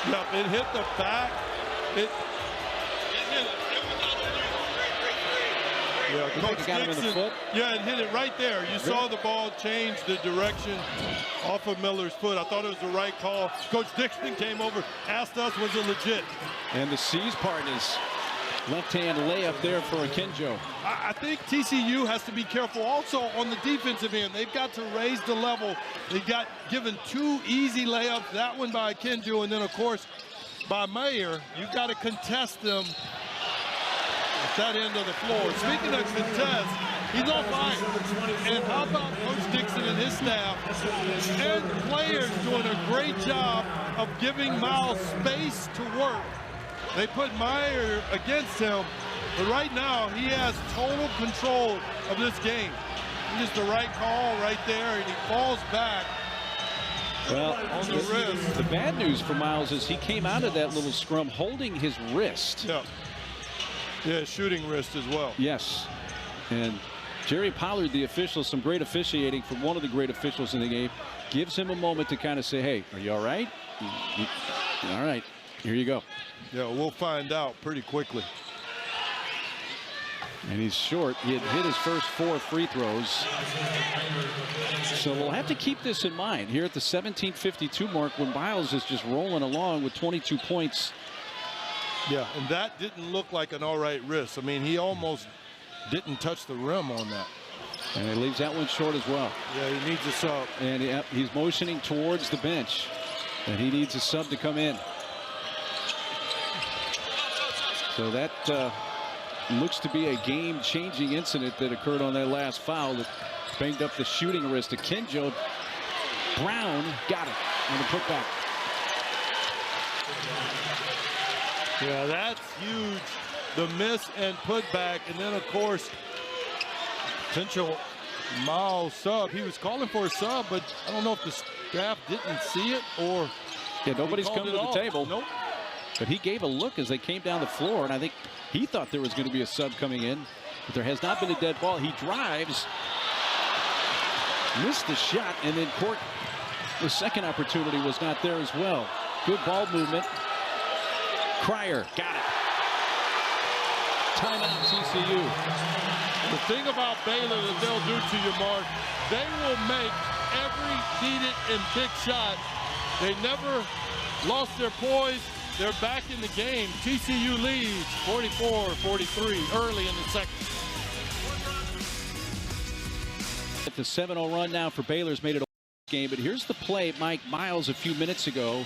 Yep, it hit the back. Yeah, Coach got him in the foot. Yeah, it hit it right there. You saw the ball change the direction off of Miller's foot. I thought it was the right call. Coach Dixon came over, asked us, was it legit? And the C's partners. Left-hand layup there for Akinjo. I think TCU has to be careful also on the defensive end. They've got to raise the level. They got given 2 easy layups, that one by Akinjo, and then, of course, by Mayer. You've got to contest them at that end of the floor. Speaking of contest, he's on fire. And how about Coach Dixon and his staff and the players doing a great job of giving Miles space to work. They put Meyer against him, but right now he has total control of this game. It's the right call right there, and he falls back on the wrist. The bad news for Miles is he came out of that little scrum holding his wrist. Yeah, shooting wrist as well. Yes, and Jerry Pollard, the official, some great officiating from one of the great officials in the game, gives him a moment to kind of say, hey, are you all right? All right, here you go. Yeah, we'll find out pretty quickly. And he's short. He had hit his first 4 free throws. So we'll have to keep this in mind here at the 17:52 mark when Miles is just rolling along with 22 points. Yeah, and that didn't look like an all right wrist. I mean, he almost didn't touch the rim on that. And he leaves that one short as well. Yeah, he needs a sub. And he's motioning towards the bench. And he needs a sub to come in. So that looks to be a game-changing incident that occurred on that last foul that banged up the shooting wrist. Akinjo. Brown got it on the putback. Yeah, that's huge. The miss and putback, and then of course potential Miles sub. He was calling for a sub, but I don't know if the staff didn't see it or nobody's come to the table. Nope. But he gave a look as they came down the floor, and I think he thought there was going to be a sub coming in, but there has not been a dead ball. He drives, missed the shot, and then Court, the second opportunity was not there as well. Good ball movement. Cryer got it. Timeout, TCU. The thing about Baylor that they'll do to you, Mark, they will make every needed and big shot. They never lost their poise. They're back in the game. TCU leads 44-43 early in the second. At the 7-0 run now for Baylor's made it a game, but here's the play. Mike Miles a few minutes ago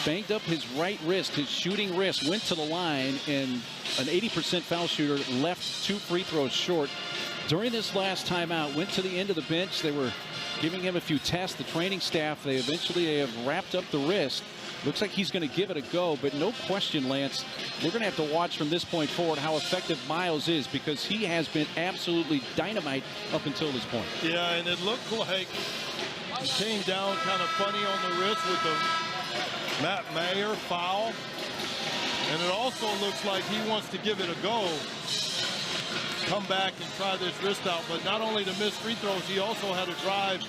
banged up his right wrist, his shooting wrist, went to the line, and an 80% foul shooter left 2 free throws short. During this last timeout, went to the end of the bench. They were giving him a few tests. The training staff, they have wrapped up the wrist. Looks like he's going to give it a go, but no question, Lance, we're going to have to watch from this point forward how effective Miles is, because he has been absolutely dynamite up until this point. Yeah, and it looked like he came down kind of funny on the wrist with the Matt Mayer foul. And it also looks like he wants to give it a go, come back and try this wrist out. But not only the missed free throws, he also had a drive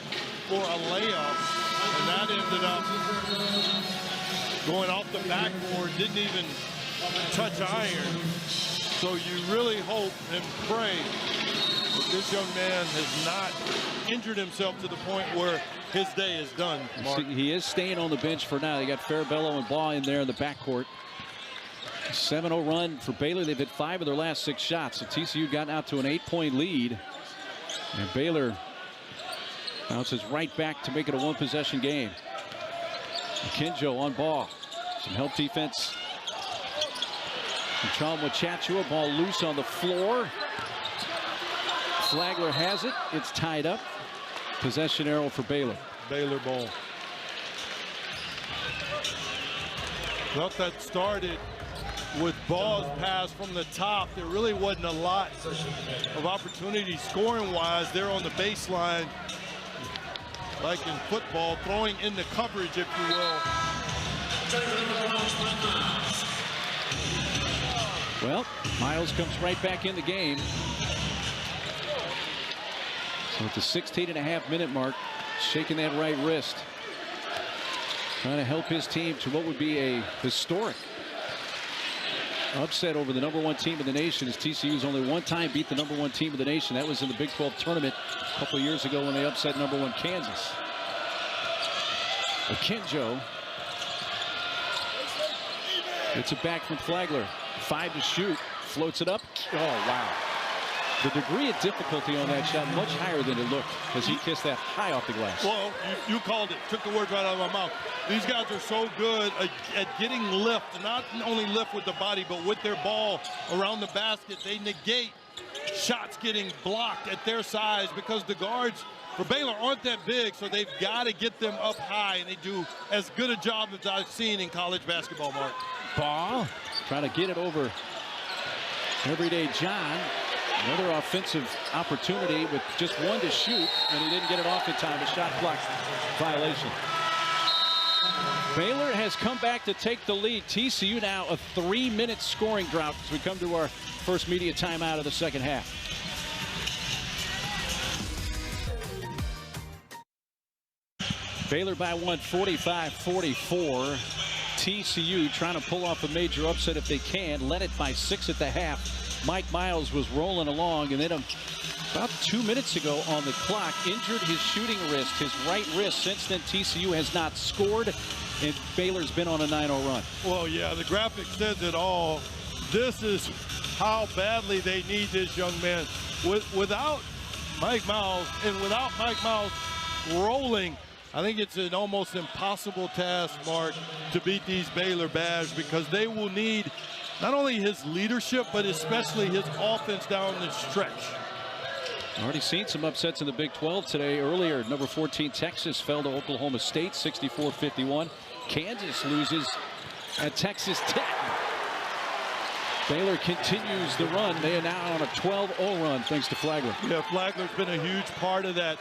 for a layup, and that ended up going off the backboard, didn't even touch iron. So you really hope and pray that this young man has not injured himself to the point where his day is done, Mark. He is staying on the bench for now. They got Farabello and Baugh in there in the backcourt. 7-0 run for Baylor. They've hit 5 of their last 6 shots. So TCU got out to an 8-point lead. And Baylor bounces right back to make it a 1-possession game. Akinjo on ball. Some help defense. Chalma Chachua, ball loose on the floor. Flagler has it. It's tied up. Possession arrow for Baylor. Baylor ball. Well, that started with Ball's pass from the top. There really wasn't a lot of opportunity scoring-wise there on the baseline. Like in football, throwing into coverage, if you will. Well, Miles comes right back in the game. So at the 16.5-minute mark, shaking that right wrist. Trying to help his team to what would be a historic upset over the #1 team in the nation, as TCU's only one time beat the #1 team in the nation. That was in the Big 12 tournament a couple of years ago when they upset #1 Kansas. Akinjo. It's a back from Flagler. 5 to shoot. Floats it up. Oh, wow. The degree of difficulty on that shot much higher than it looked as he kissed that high off the glass. Well, you called it. Took the words right out of my mouth. These guys are so good at getting lift, not only lift with the body, but with their ball around the basket. They negate shots getting blocked at their size because the guards for Baylor aren't that big, so they've got to get them up high, and they do as good a job as I've seen in college basketball, Mark. Ball trying to get it over Everyday John. Another offensive opportunity with just 1 to shoot, and he didn't get it off in time. A shot clock violation. Baylor has come back to take the lead. TCU now a 3-minute scoring drought as we come to our first media timeout of the second half. Baylor by 1, 45-44. TCU trying to pull off a major upset if they can. Led it by 6 at the half. Mike Miles was rolling along, and then about 2 minutes ago on the clock, injured his shooting wrist, his right wrist. Since then, TCU has not scored, and Baylor's been on a 9-0 run. Well, yeah, the graphic says it all. This is how badly they need this young man. Without Mike Miles, and without Mike Miles rolling, I think it's an almost impossible task, Mark, to beat these Baylor Bears, because they will need not only his leadership, but especially his offense down the stretch. Already seen some upsets in the Big 12 today. Earlier, number 14 Texas fell to Oklahoma State 64-51. Kansas loses at Texas Tech. Baylor continues the run. They are now on a 12-0 run thanks to Flagler. Yeah, Flagler's been a huge part of that.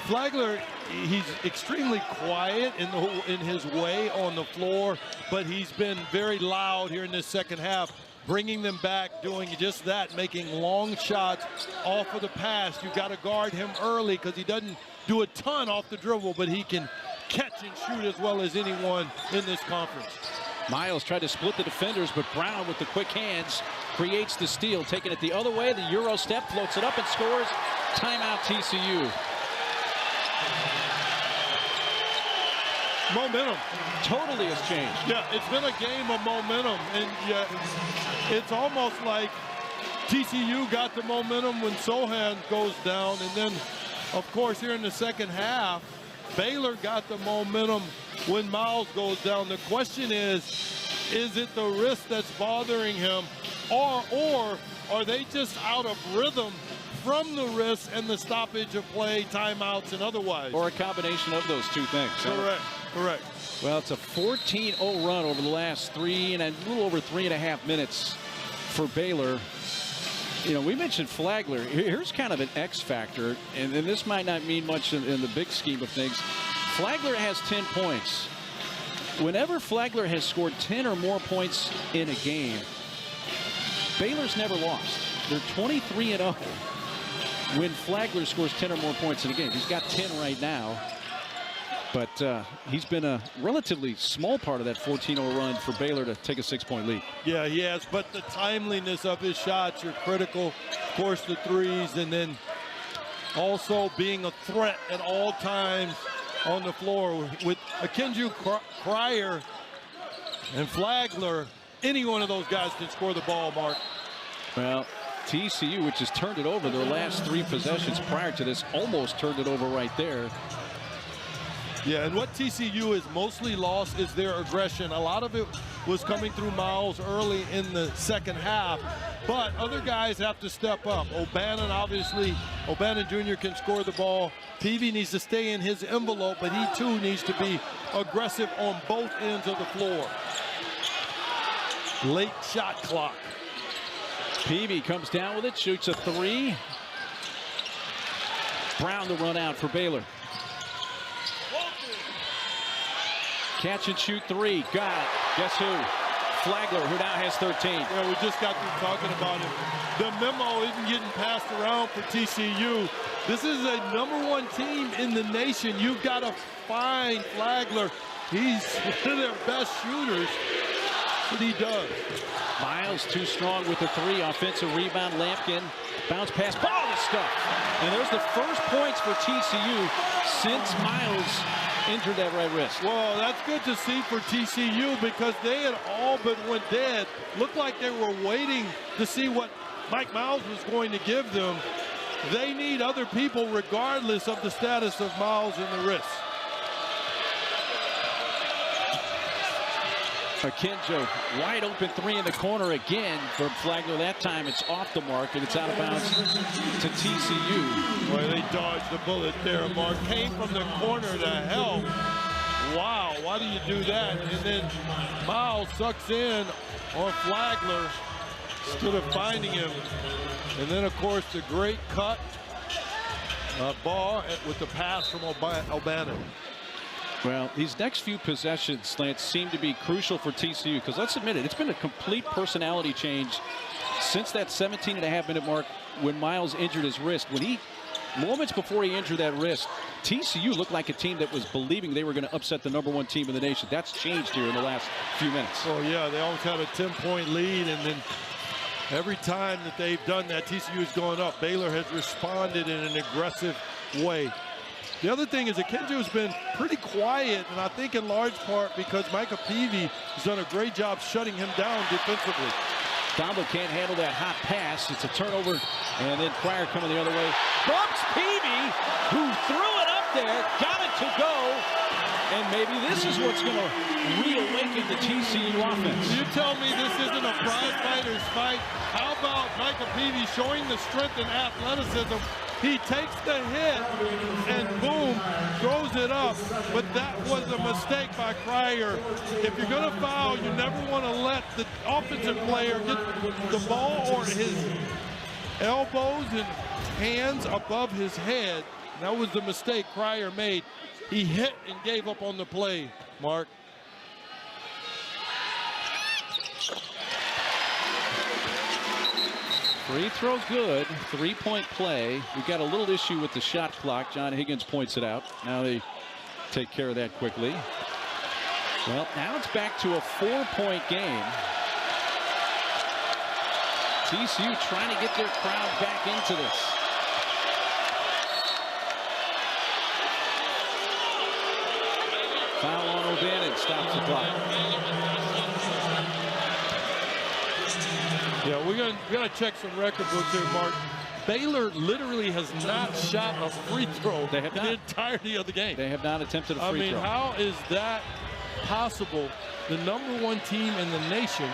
Flagler, he's extremely quiet in his way on the floor, but he's been very loud here in this second half, bringing them back, doing just that, making long shots off of the pass. You've got to guard him early because he doesn't do a ton off the dribble, but he can catch and shoot as well as anyone in this conference. Miles tried to split the defenders, but Brown with the quick hands creates the steal. Taking it the other way, the Euro step, floats it up and scores. Timeout TCU. Momentum totally has changed. Yeah, it's been a game of momentum, and yet it's almost like TCU got the momentum when Sohan goes down, and then, of course, here in the second half, Baylor got the momentum when Miles goes down. The question is it the wrist that's bothering him, or are they just out of rhythm from the wrist and the stoppage of play, timeouts, and otherwise? Or a combination of those two things. Correct, correct. Well, it's a 14-0 run over the last a little over 3.5 minutes for Baylor. You know, we mentioned Flagler. Here's kind of an X factor, and this might not mean much in the big scheme of things. Flagler has 10 points. Whenever Flagler has scored 10 or more points in a game, Baylor's never lost. They're 23-0 when Flagler scores 10 or more points in a game. He's got 10 right now, but he's been a relatively small part of that 14-0 run for Baylor to take a 6-point lead. Yeah, he has, but the timeliness of his shots are critical. Of course, the threes, and then also being a threat at all times on the floor. With Akinjo, Cryer, and Flagler, any one of those guys can score the ball, Mark. Well, TCU, which has turned it over their last 3 possessions prior to this, almost turned it over right there. Yeah, and what TCU has mostly lost is their aggression. A lot of it was coming through Miles early in the second half, but other guys have to step up. O'Bannon, obviously, O'Bannon Jr. can score the ball. Peavy needs to stay in his envelope, but he too needs to be aggressive on both ends of the floor. Late shot clock. Peavy comes down with it, shoots a three. Brown the run out for Baylor. Catch and shoot three. Got it. Guess who? Flagler, who now has 13. Yeah, we just got through talking about it. The memo isn't getting passed around for TCU. This is a #1 team in the nation. You've got to find Flagler. He's one of their best shooters. What he does. Miles too strong with the three. Offensive rebound. Lampkin. Bounce pass. Ball is stuffed. And there's the first points for TCU since Miles injured that right wrist. Well, that's good to see for TCU because they had all but went dead. Looked like they were waiting to see what Mike Miles was going to give them. They need other people regardless of the status of Miles and the wrist. Akinjo, wide open three in the corner again from Flagler. That time it's off the mark and it's out of bounds to TCU. Boy, they dodged the bullet there, Mark. Came from the corner to help. Wow, why do you do that? And then Miles sucks in on Flagler instead of finding him. And then, of course, the great cut ball with the pass from O'Bannon. Well, these next few possessions, Lance, seem to be crucial for TCU because let's admit it, it's been a complete personality change since that 17.5-minute mark when Miles injured his wrist. Moments before he injured that wrist, TCU looked like a team that was believing they were going to upset the #1 team in the nation. That's changed here in the last few minutes. Oh, yeah, they always had a 10-point lead, and then every time that they've done that, TCU has gone up. Baylor has responded in an aggressive way. The other thing is that Akinjo has been pretty quiet, and I think in large part because Micah Peavy has done a great job shutting him down defensively. Domba can't handle that hot pass. It's a turnover, and then Cryer coming the other way. Bumps Peavy, who threw it up there, got it to go, and maybe this is what's going to reawaken the TCU offense. You tell me this isn't a prize fighter's fight. How about Micah Peavy showing the strength and athleticism? He takes the hit and boom, throws it up. But that was a mistake by Cryer. If you're going to foul, you never want to let the offensive player get the ball or his elbows and hands above his head. That was the mistake Cryer made. He hit and gave up on the play, Mark. Free throw good, three-point play. We've got a little issue with the shot clock. John Higgins points it out. Now they take care of that quickly. Well, now it's back to a 4-point game. TCU trying to get their crowd back into this. Foul on O'Bannon, stops the clock. Yeah, we're gonna check some record books here, Mark. Baylor literally has not shot a free throw in the entirety of the game. They have not attempted a free throw. I mean, how is that possible? The #1 team in the nation.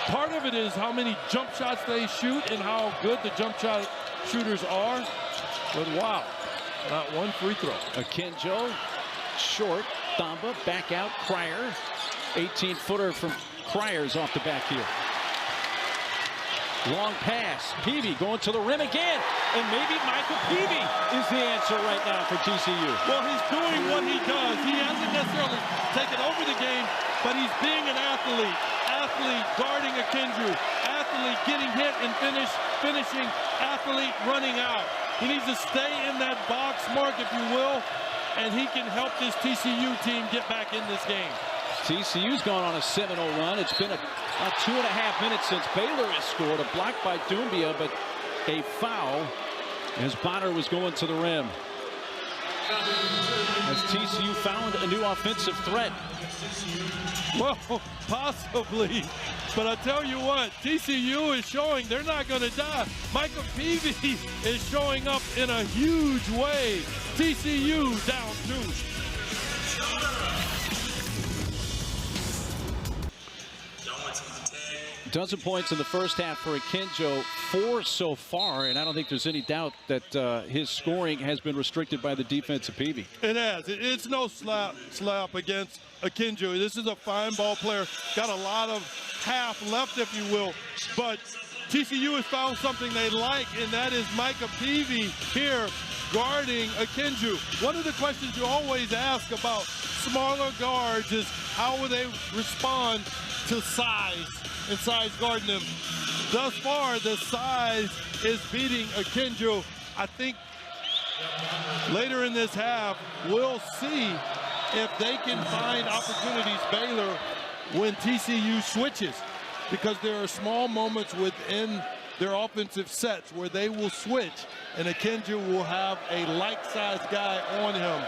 Part of it is how many jump shots they shoot and how good the jump shot shooters are. But wow, not one free throw. Akinjo, short. Thamba, back out. Cryer, 18-footer from Cryer's off the back heel. Long pass. Peavy going to the rim again. And maybe Michael Peavy is the answer right now for TCU. Well, he's doing what he does. He hasn't necessarily taken over the game, but he's being an athlete. Athlete guarding Akinjo. Athlete getting hit and finishing. Athlete running out. He needs to stay in that box, Mark, if you will, and he can help this TCU team get back in this game. TCU's gone on a 7-0 run. It's been about 2.5 minutes since Baylor has scored. A block by Doumbia, but a foul as Bonner was going to the rim. As TCU found a new offensive threat. Well, possibly. But I tell you what, TCU is showing they're not going to die. Michael Peavy is showing up in a huge way. TCU down 2. Dozen points in the first half for Akinjo, 4 so far, and I don't think there's any doubt that his scoring has been restricted by the defense of Peavy. It has. It's no slap against Akinjo. This is a fine ball player. Got a lot of half left, if you will, but TCU has found something they like, and that is Micah Peavy here guarding Akinjo. One of the questions you always ask about smaller guards is how will they respond to size and size guarding them. Thus far, the size is beating Akinjo. I think later in this half, we'll see if they can find opportunities, Baylor, when TCU switches, because there are small moments within their offensive sets where they will switch, and Akinjo will have a like-sized guy on him.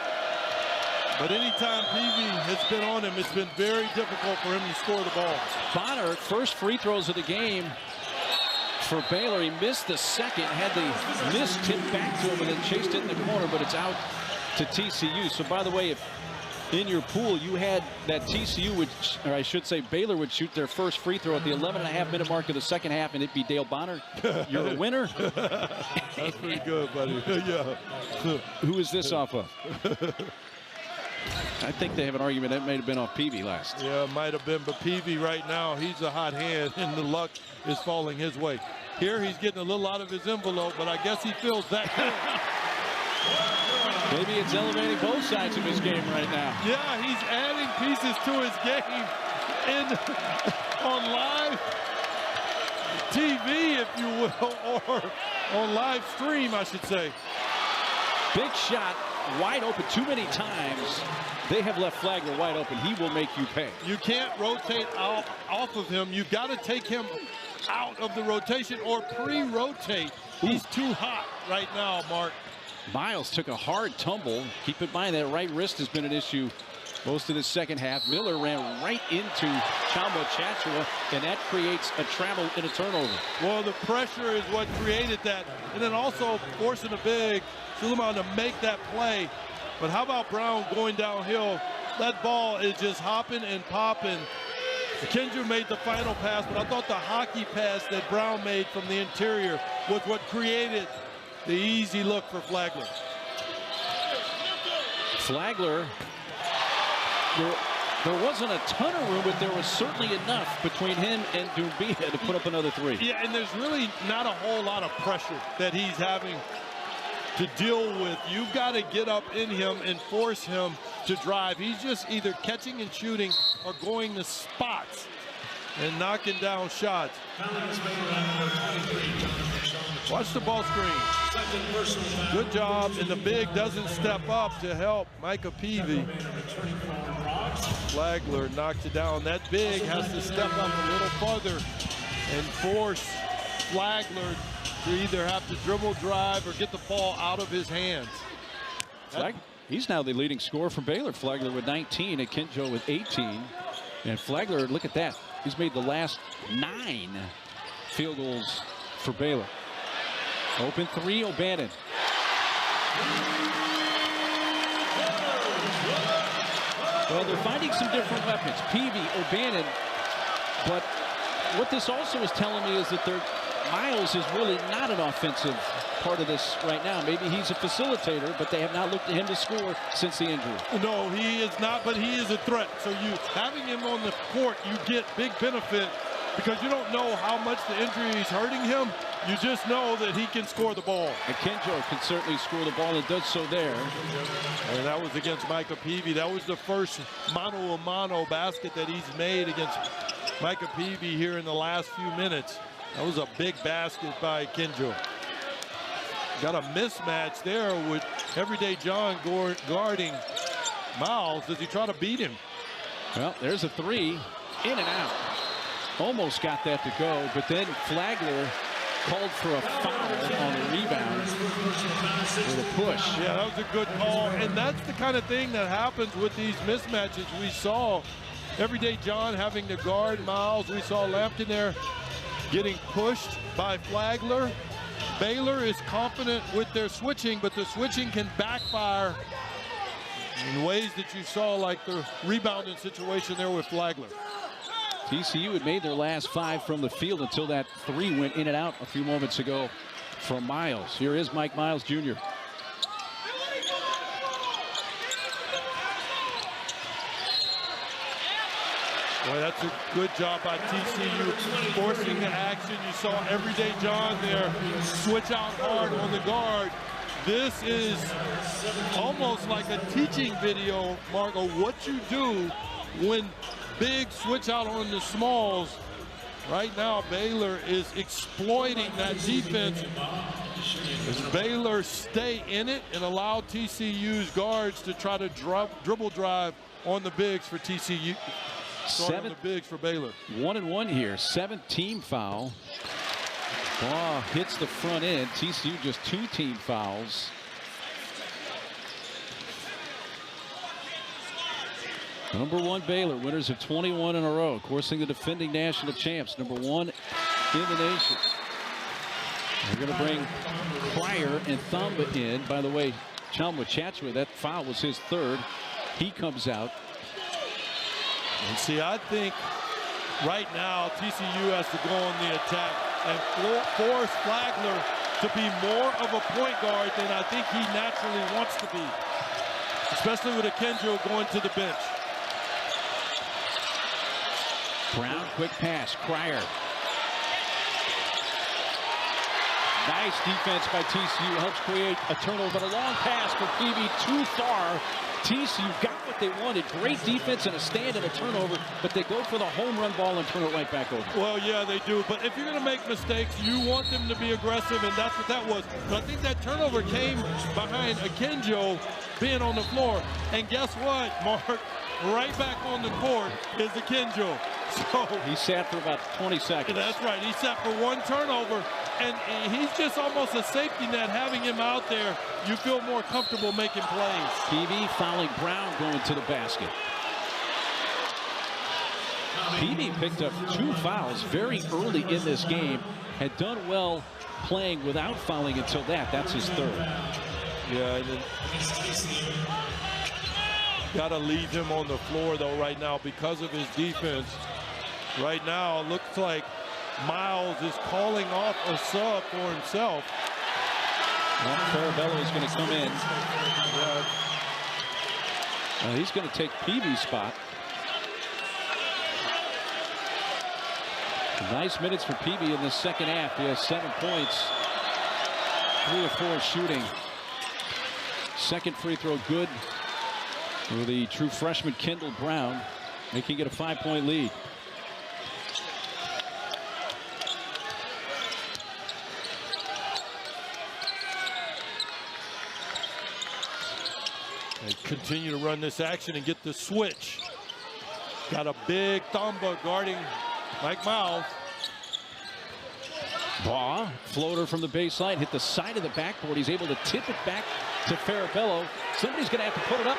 But anytime Peavy has been on him, it's been very difficult for him to score the ball. Bonner, first free throws of the game for Baylor. He missed the second, had the miss tipped back to him, and then chased it in the corner, but it's out to TCU. So, by the way, if in your pool you had that TCU would, or I should say Baylor would shoot their first free throw at the 11.5-minute mark of the second half, and it'd be Dale Bonner, you're a winner. That's pretty good, buddy. Yeah. Who is this off of? I think they have an argument that may have been off Peavy last. Yeah, it might have been, but Peavy right now, he's a hot hand, and the luck is falling his way. Here he's getting a little out of his envelope, but I guess he feels that good. Maybe it's elevating both sides of his game right now. Yeah, he's adding pieces to his game on live TV, if you will, or on live stream, I should say. Big shot, wide open too many times. They have left Flagler wide open. He will make you pay. You can't rotate off of him. You've got to take him out of the rotation or pre-rotate. He's too hot right now, Mark. Miles took a hard tumble. Keep in mind that right wrist has been an issue most of the second half. Miller ran right into Chamba Chachua, and that creates a travel and a turnover. Well, the pressure is what created that. And then also forcing a big Suleiman to make that play. But how about Brown going downhill? That ball is just hopping and popping. Akinjo made the final pass, but I thought the hockey pass that Brown made from the interior was what created the easy look for Flagler. Flagler, there wasn't a ton of room, but there was certainly enough between him and Doumbia to put up another three. Yeah, and there's really not a whole lot of pressure that he's having to deal with. You've got to get up in him and force him to drive. He's just either catching and shooting or going to spots and knocking down shots. Watch the ball screen. Good job, and the big doesn't step up to help Micah Peavy. Flagler knocks it down. That big has to step up a little further and force Flagler to either have to dribble, drive, or get the ball out of his hands. He's now the leading scorer for Baylor. Flagler with 19, Akinjo with 18. And Flagler, look at that. He's made the last 9 field goals for Baylor. Open three, O'Bannon. Well, they're finding some different weapons. Peavy, O'Bannon. But what this also is telling me is that Miles is really not an offensive part of this right now. Maybe he's a facilitator, but they have not looked at him to score since the injury. No, he is not, but he is a threat. So having him on the court, you get big benefit because you don't know how much the injury is hurting him. You just know that he can score the ball. Akinjo can certainly score the ball and does so there. And that was against Micah Peavy. That was the first mano-a-mano basket that he's made against Micah Peavy here in the last few minutes. That was a big basket by Akinjo. Got a mismatch there with Everyday John guarding Miles. Does he try to beat him? Well, there's a three, in and out. Almost got that to go, but then Flagler called for a foul on the rebound with a push. Yeah, that was a good call, and that's the kind of thing that happens with these mismatches. We saw Everyday John having to guard Miles. We saw Lampton there getting pushed by Flagler. Baylor is confident with their switching, but the switching can backfire in ways that you saw, like the rebounding situation there with Flagler. TCU had made their last 5 from the field until that 3 went in and out a few moments ago from Miles. Here is Mike Miles Jr. Boy, that's a good job by TCU forcing the action. You saw Everyday John there switch out hard on the guard. This is almost like a teaching video, Mark, of what you do when big switch out on the smalls. Right now, Baylor is exploiting that defense. As Baylor stay in it and allow TCU's guards to try to dribble drive on the bigs for TCU. On the bigs for Baylor. 1-and-1 here. 7th team foul. Ball hits the front end. TCU just 2 team fouls. Number 1 Baylor, winners of 21 in a row, coursing the defending national champs, number 1 in the nation. We're going to bring Pryor and Thamba in. By the way, Chalmers Chatchua, that foul was his 3rd. He comes out. And see, I think right now TCU has to go on the attack and force Flagler to be more of a point guard than I think he naturally wants to be, especially with Akinjo going to the bench. Brown, quick pass, Pryor. Nice defense by TCU, helps create a turnover, but a long pass for Peavy, too far. TCU got what they wanted. Great defense and a stand and a turnover, but they go for the home run ball and turn it right back over. Well, yeah, they do. But if you're going to make mistakes, you want them to be aggressive, and that's what that was. But I think that turnover came behind Akinjo being on the floor. And guess what, Mark? Right back on the court is Akinjo. So he sat for about 20 seconds. That's right. He sat for 1 turnover. And he's just almost a safety net having him out there. You feel more comfortable making plays. Peavy fouling Brown going to the basket. Peavy picked up 2 fouls very early in this game. Had done well playing without fouling until that. That's his 3rd. Yeah, and then got to leave him on the floor, though, right now because of his defense. Right now, it looks like Miles is calling off a sub for himself. Well, Farabello is going to come in. He's going to take Peavy's spot. Nice minutes for Peavy in the second half. He has 7 points, 3 of 4 shooting. Second free throw good for the true freshman Kendall Brown, making it a 5-point lead. They continue to run this action and get the switch. Got a big Thamba guarding Mike Miles. Baugh, floater from the baseline, hit the side of the backboard. He's able to tip it back to Farabello. Somebody's going to have to put it up.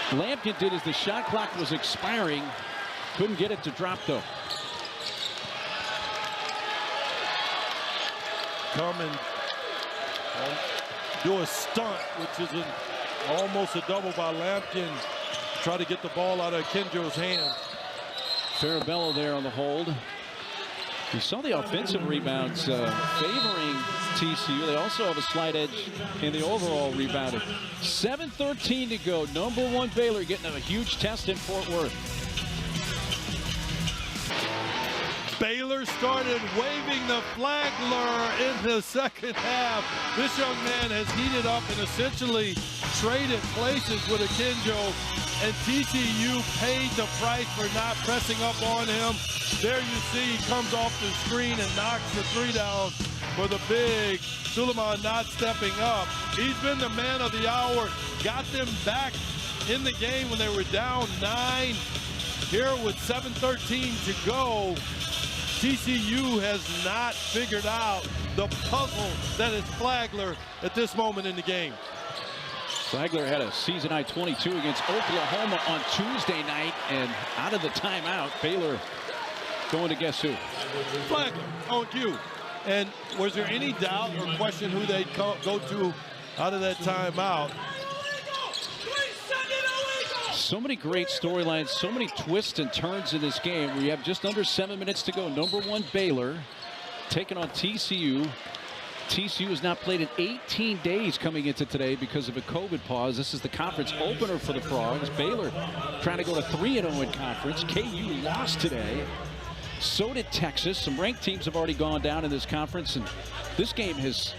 Lampkin did as the shot clock was expiring. Couldn't get it to drop, though. Come and do a stunt, which is almost a double by Lampkin. Try to get the ball out of Akinjo's hands. Farabello there on the hold. You saw the offensive rebounds favoring TCU. They also have a slight edge in the overall rebounding. 7:13 to go. Number 1 Baylor getting a huge test in Fort Worth. Baylor started waving the Flagler in the second half. This young man has heated up and essentially traded places with Akinjo, and TCU paid the price for not pressing up on him. There you see he comes off the screen and knocks the 3 down for the big. Suleiman not stepping up. He's been the man of the hour. Got them back in the game when they were down 9. Here with 7:13 to go, TCU has not figured out the puzzle that is Flagler at this moment in the game. Flagler had a season-high 22 against Oklahoma on Tuesday night, and out of the timeout, Baylor going to guess who? Flagler on cue. And was there any doubt or question who they'd go to out of that timeout? So many great storylines, so many twists and turns in this game. We have just under 7 minutes to go. #1 Baylor taking on TCU. TCU has not played in 18 days coming into today because of a COVID pause. This is the conference opener for the Frogs. Baylor trying to go to 3-0 in conference. KU lost today. So did Texas. Some ranked teams have already gone down in this conference, and this game has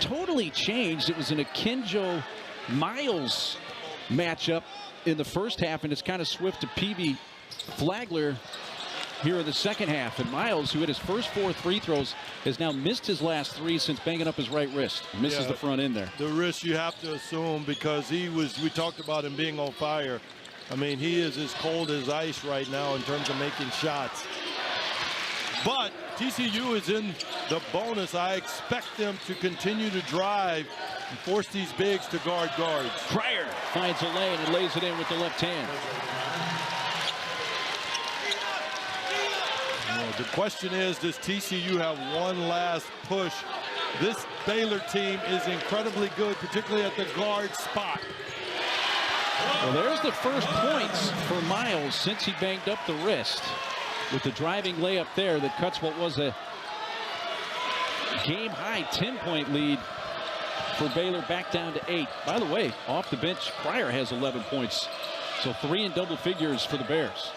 totally changed. It was an Akinjo-Miles matchup in the first half, and it's kind of swift to PV Flagler here in the second half. And Miles, who hit his first 4 free throws, has now missed his last 3 since banging up his right wrist. Misses the front end there. The wrist you have to assume, because we talked about him being on fire. I mean, he is as cold as ice right now in terms of making shots. But TCU is in the bonus. I expect them to continue to drive and force these bigs to guard guards. Cryer finds a lane and lays it in with the left hand. The question is, does TCU have one last push? This Baylor team is incredibly good, particularly at the guard spot. Well, there's the first points for Miles since he banged up the wrist, with the driving layup there that cuts what was a game-high 10-point lead for Baylor back down to 8. By the way, off the bench, Cryer has 11 points. So 3 in double figures for the Bears.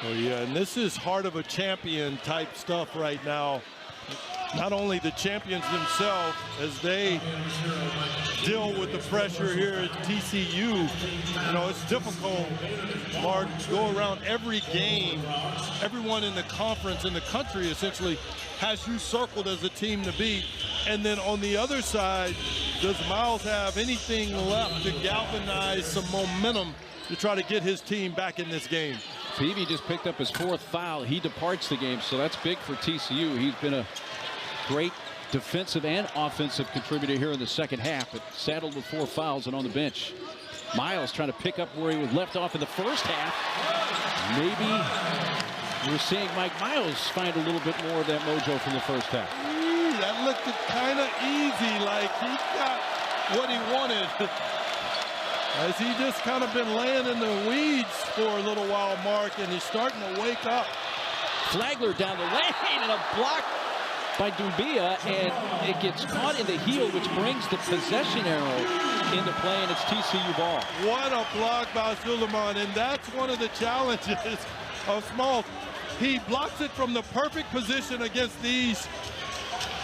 Oh, yeah, and this is heart of a champion type stuff right now. Not only the champions themselves, as they deal with the pressure here at TCU. You know, it's difficult, Mark, to go around every game. Everyone in the conference, in the country, essentially has you circled as a team to beat. And then on the other side, does Miles have anything left to galvanize some momentum to try to get his team back in this game? Peavy just picked up his 4th foul. He departs the game, so that's big for TCU. He's been a great defensive and offensive contributor here in the second half, but saddled with 4 fouls and on the bench. Miles trying to pick up where he was left off in the first half. Maybe we're seeing Mike Miles find a little bit more of that mojo from the first half. That looked kind of easy, like he got what he wanted. As he just kind of been laying in the weeds for a little while, Mark, and he's starting to wake up. Flagler down the lane and a block by Dumbia, and it gets caught in the heel, which brings the possession arrow into play, and it's TCU ball. What a block by Suleiman, and that's one of the challenges of Smalls. He blocks it from the perfect position against these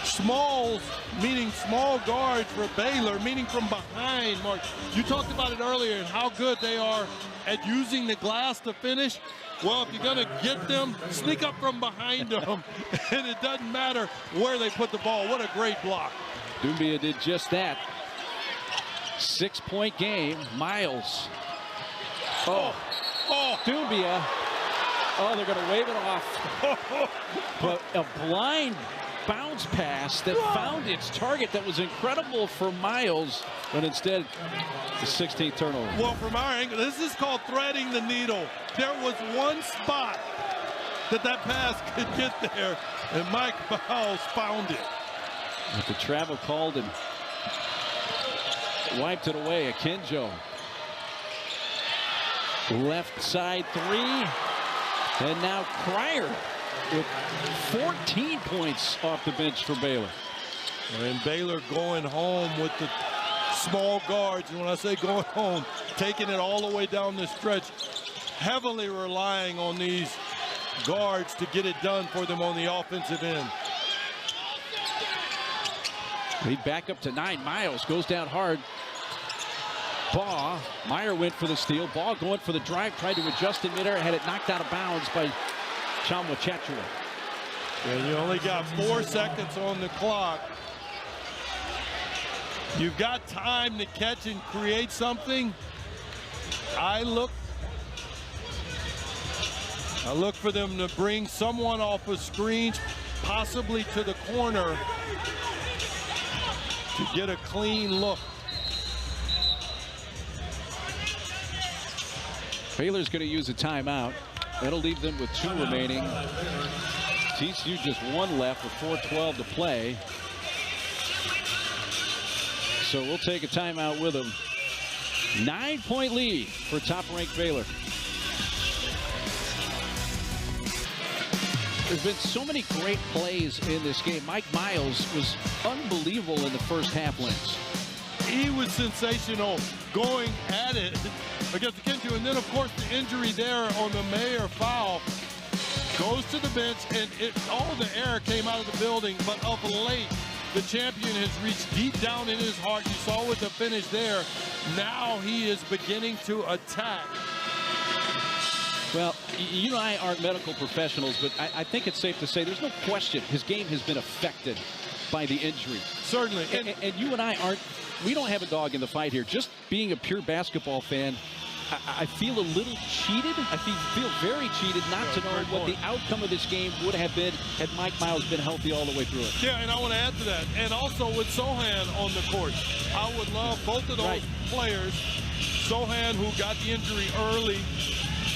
smalls, meaning small guards for Baylor, meaning from behind, Mark. You talked about it earlier and how good they are at using the glass to finish. Well, if you're going to get them, sneak up from behind them, and it doesn't matter where they put the ball. What a great block. Dumbia did just that. 6-point game. Miles. Dumbia. Oh, they're going to wave it off. But a blind bounce pass that found its target that was incredible for Miles, but instead the 16th turnover. Well, from our angle, this is called threading the needle. There was one spot that pass could get there, and Mike Miles found it. With the travel called and wiped it away. Akinjo. Left side 3. And now Cryer with 14 points off the bench for Baylor. And Baylor going home with the small guards. And when I say going home, taking it all the way down the stretch, heavily relying on these guards to get it done for them on the offensive end. Lead back up to 9. Miles goes down hard. Baugh. Meyer went for the steal. Baugh going for the drive, tried to adjust in midair, had it knocked out of bounds by Chamwa Chachua. And you only got 4 seconds on the clock. You've got time to catch and create something. I look for them to bring someone off of screens, possibly to the corner, to get a clean look. Baylor's going to use a timeout. That'll leave them with 2 remaining. TCU just 1 left with 4:12 to play. So we'll take a timeout with them. 9-point lead for top-ranked Baylor. There's been so many great plays in this game. Mike Miles was unbelievable in the first half, Lance. He was sensational going at it against the Kenju. And then, of course, the injury there on the Mayer foul goes to the bench, and all the air came out of the building. But of late, the champion has reached deep down in his heart. You saw with the finish there. Now he is beginning to attack. Well, you and I aren't medical professionals, but I think it's safe to say there's no question his game has been affected by the injury. Certainly. And you and I we don't have a dog in the fight here. Just being a pure basketball fan, I feel a little cheated. I feel very cheated not to know what the outcome of this game would have been had Mike Miles been healthy all the way through it. Yeah, and I want to add to that. And also with Sohan on the court, I would love both of those players. Sohan, who got the injury early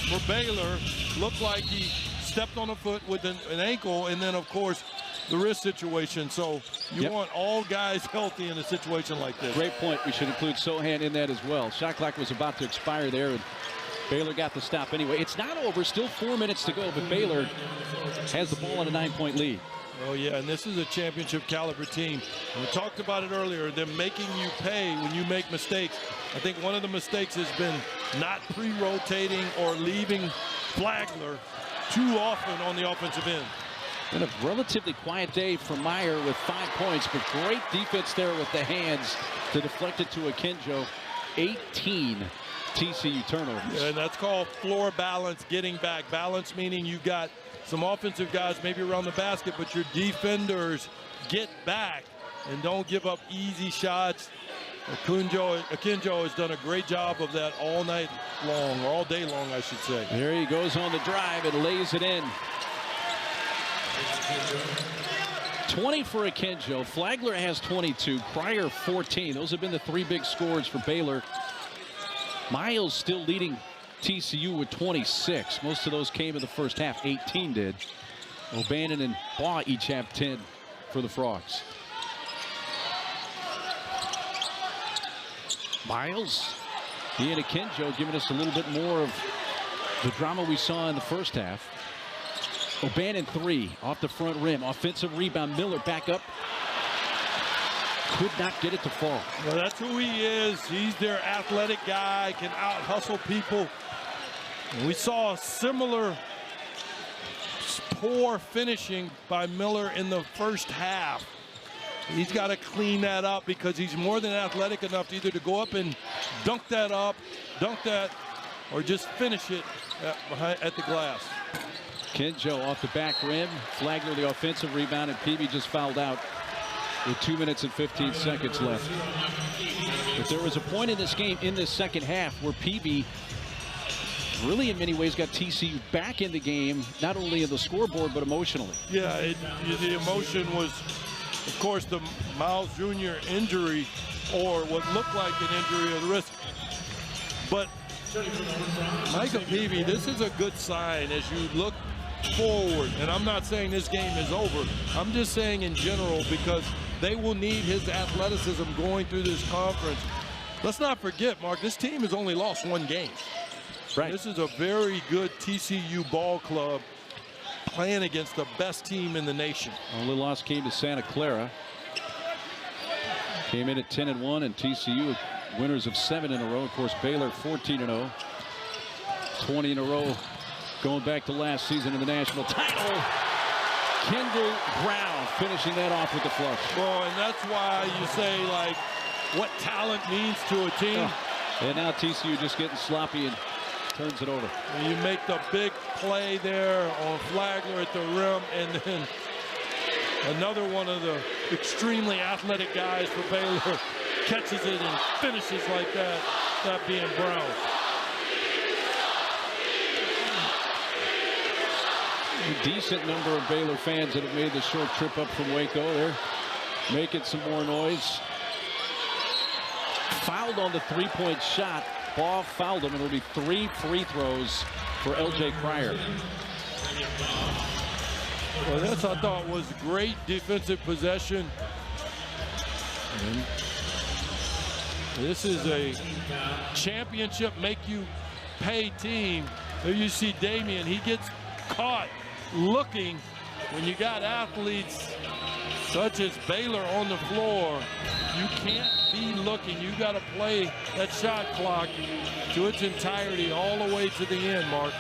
for Baylor, looked like he stepped on a foot with an ankle, and then, of course, the wrist situation. So you want all guys healthy in a situation like this. Great point. We should include Sohan in that as well. Shot clock was about to expire there, and Baylor got the stop anyway. It's not over. Still 4 minutes to go, but Baylor has the ball in a 9-point lead. Oh, yeah, and this is a championship caliber team. And we talked about it earlier. They're making you pay when you make mistakes. I think one of the mistakes has been not pre-rotating or leaving Flagler too often on the offensive end. Been a relatively quiet day for Meyer with 5 points, but great defense there with the hands to deflect it to Akinjo. 18 TCU turnovers. Yeah, and that's called floor balance, getting back. Balance meaning you got some offensive guys maybe around the basket, but your defenders get back and don't give up easy shots. Akinjo has done a great job of that all night long, or all day long, I should say. There he goes on the drive and lays it in. 20 for Akinjo. Flagler has 22. Cryer 14. Those have been the 3 big scores for Baylor. Miles still leading TCU with 26. Most of those came in the first half. 18 did. O'Bannon and Baugh each have 10 for the Frogs. Miles, he and Akinjo giving us a little bit more of the drama we saw in the first half. O'Bannon 3 off the front rim. Offensive rebound. Miller back up. Could not get it to fall. Well, that's who he is. He's their athletic guy, can out-hustle people. And we saw a similar poor finishing by Miller in the first half. He's got to clean that up because he's more than athletic enough either to go up and dunk that, or just finish it at the glass. Akinjo off the back rim. Flagler the offensive rebound, and Peavy just fouled out with 2 minutes and 15 seconds left. But there was a point in this game, in this second half, where Peavy really in many ways got TCU back in the game, not only in the scoreboard, but emotionally. Yeah, the emotion was, of course, the Miles Jr. injury, or what looked like an injury of the wrist. But Micah Peavy, this is a good sign as you look forward. And I'm not saying this game is over. I'm just saying in general, because they will need his athleticism going through this conference. Let's not forget, Mark, this team has only lost 1 game. Right. This is a very good TCU ball club playing against the best team in the nation. Only loss came to Santa Clara. Came in at 10-1, and TCU winners of 7 in a row. Of course, Baylor 14-0. 20 in a row going back to last season in the national title. Kendall Brown finishing that off with the flush. Well, and that's why you say, like, what talent means to a team. And now TCU just getting sloppy and turns it over. And you make the big play there on Flagler at the rim, and then another one of the extremely athletic guys for Baylor catches it and finishes like that, that being Brown. A decent number of Baylor fans that have made the short trip up from Waco. They're making some more noise. Fouled on the 3-point shot. Baugh fouled him, and it'll be 3 free throws for L.J. Cryer. Well, this I thought was great defensive possession. And This is a championship make-you-pay team. There you see Damian. He gets caught looking. When you got athletes such as Baylor on the floor, you can't be looking. You got to play that shot clock to its entirety all the way to the end, Mark.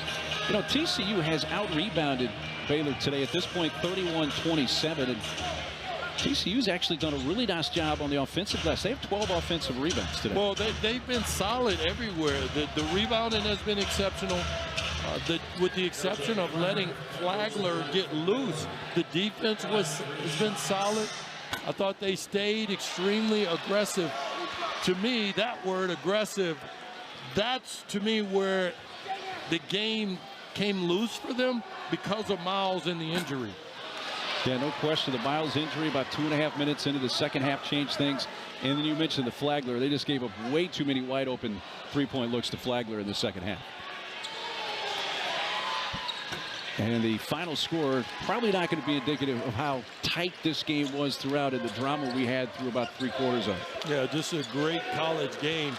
You know, TCU has out-rebounded Baylor today at this point, 31-27. And TCU's actually done a really nice job on the offensive glass. They have 12 offensive rebounds today. Well, they've been solid everywhere. The rebounding has been exceptional. With the exception of letting Flagler get loose, the defense has been solid. I thought they stayed extremely aggressive. To me, that word aggressive, that's to me where the game came loose for them because of Miles and the injury. Yeah, no question. The Miles injury about 2.5 minutes into the second half changed things. And then you mentioned the Flagler. They just gave up way too many wide open three-point looks to Flagler in the second half. And the final score probably not going to be indicative of how tight this game was throughout and the drama we had through about 3/4 of it. Yeah, just a great college game.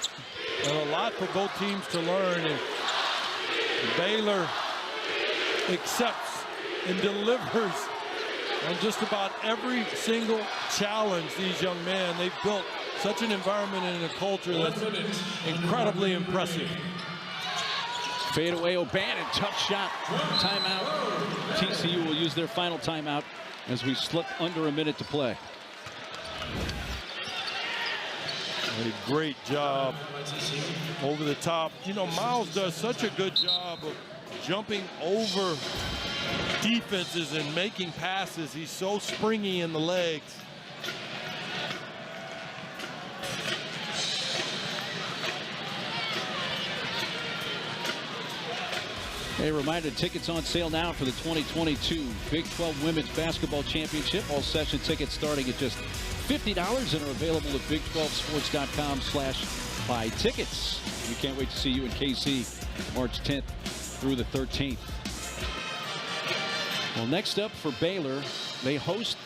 And a lot for both teams to learn. And Baylor accepts and delivers on just about every single challenge these young men. They've built such an environment and a culture that's incredibly impressive. Fadeaway, O'Bannon, tough shot. Timeout. TCU will use their final timeout as we slip under a minute to play. A great job over the top. You know, Miles does such a good job of jumping over defenses and making passes. He's so springy in the legs. A reminder, tickets on sale now for the 2022 Big 12 Women's Basketball Championship. All session tickets starting at just $50 and are available at big12sports.com/buy tickets. We can't wait to see you in KC March 10th through the 13th. Well, next up for Baylor, they host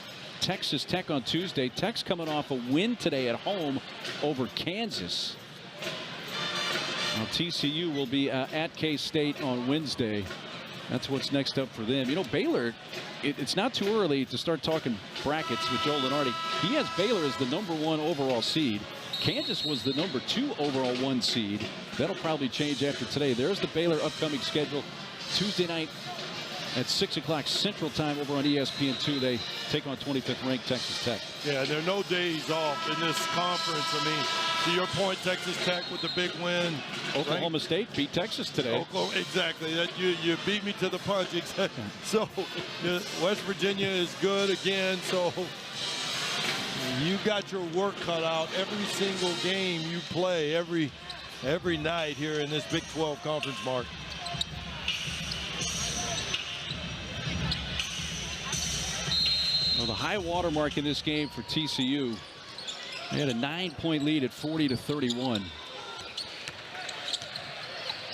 Texas Tech on Tuesday. Tech's coming off a win today at home over Kansas. Now, TCU will be at K-State on Wednesday. That's what's next up for them. You know, Baylor, it's not too early to start talking brackets with Joe Lenardi. He has Baylor as the #1 overall seed. Kansas was the #2 overall 1 seed. That'll probably change after today. There's the Baylor upcoming schedule. Tuesday night at 6 o'clock Central Time over on ESPN2. They take on 25th ranked Texas Tech. Yeah, there are no days off in this conference. I mean, to your point, Texas Tech with the big win. Oklahoma State beat Texas today. Exactly. You beat me to the punch. So West Virginia is good again. So you got your work cut out every single game you play every night here in this Big 12 conference, Mark. Well, the high water mark in this game for TCU. They had a 9-point lead at 40-31.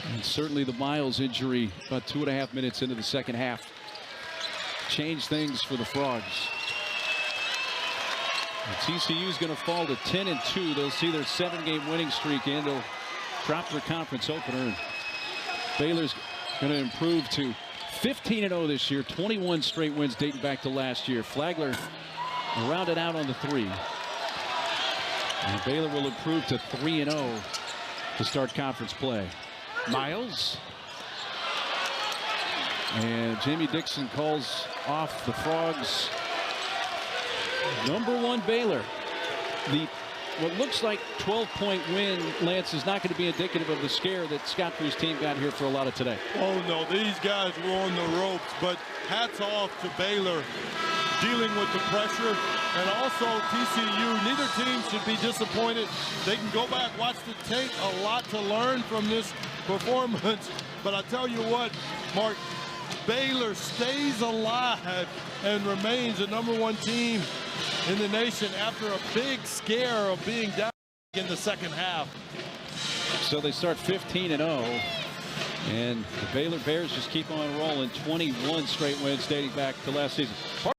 And certainly the Miles injury about 2.5 minutes into the second half changed things for the Frogs. TCU is going to fall to 10-2. They'll see their 7-game winning streak and they'll drop their conference opener. Baylor's going to improve to 15-0 this year, 21 straight wins dating back to last year. Flagler rounded out on the 3. And Baylor will improve to 3-0 to start conference play. Miles. And Jamie Dixon calls off the Frogs. #1 Baylor. What looks like 12-point win, Lance, is not going to be indicative of the scare that Scott Drew's team got here for a lot of today. Oh, no, these guys were on the ropes, but hats off to Baylor dealing with the pressure. And also TCU, neither team should be disappointed. They can go back, watch the tape, a lot to learn from this performance. But I tell you what, Mark, Baylor stays alive and remains the #1 team in the nation after a big scare of being down in the second half. So they start 15-0. And the Baylor Bears just keep on rolling, 21 straight wins dating back to last season.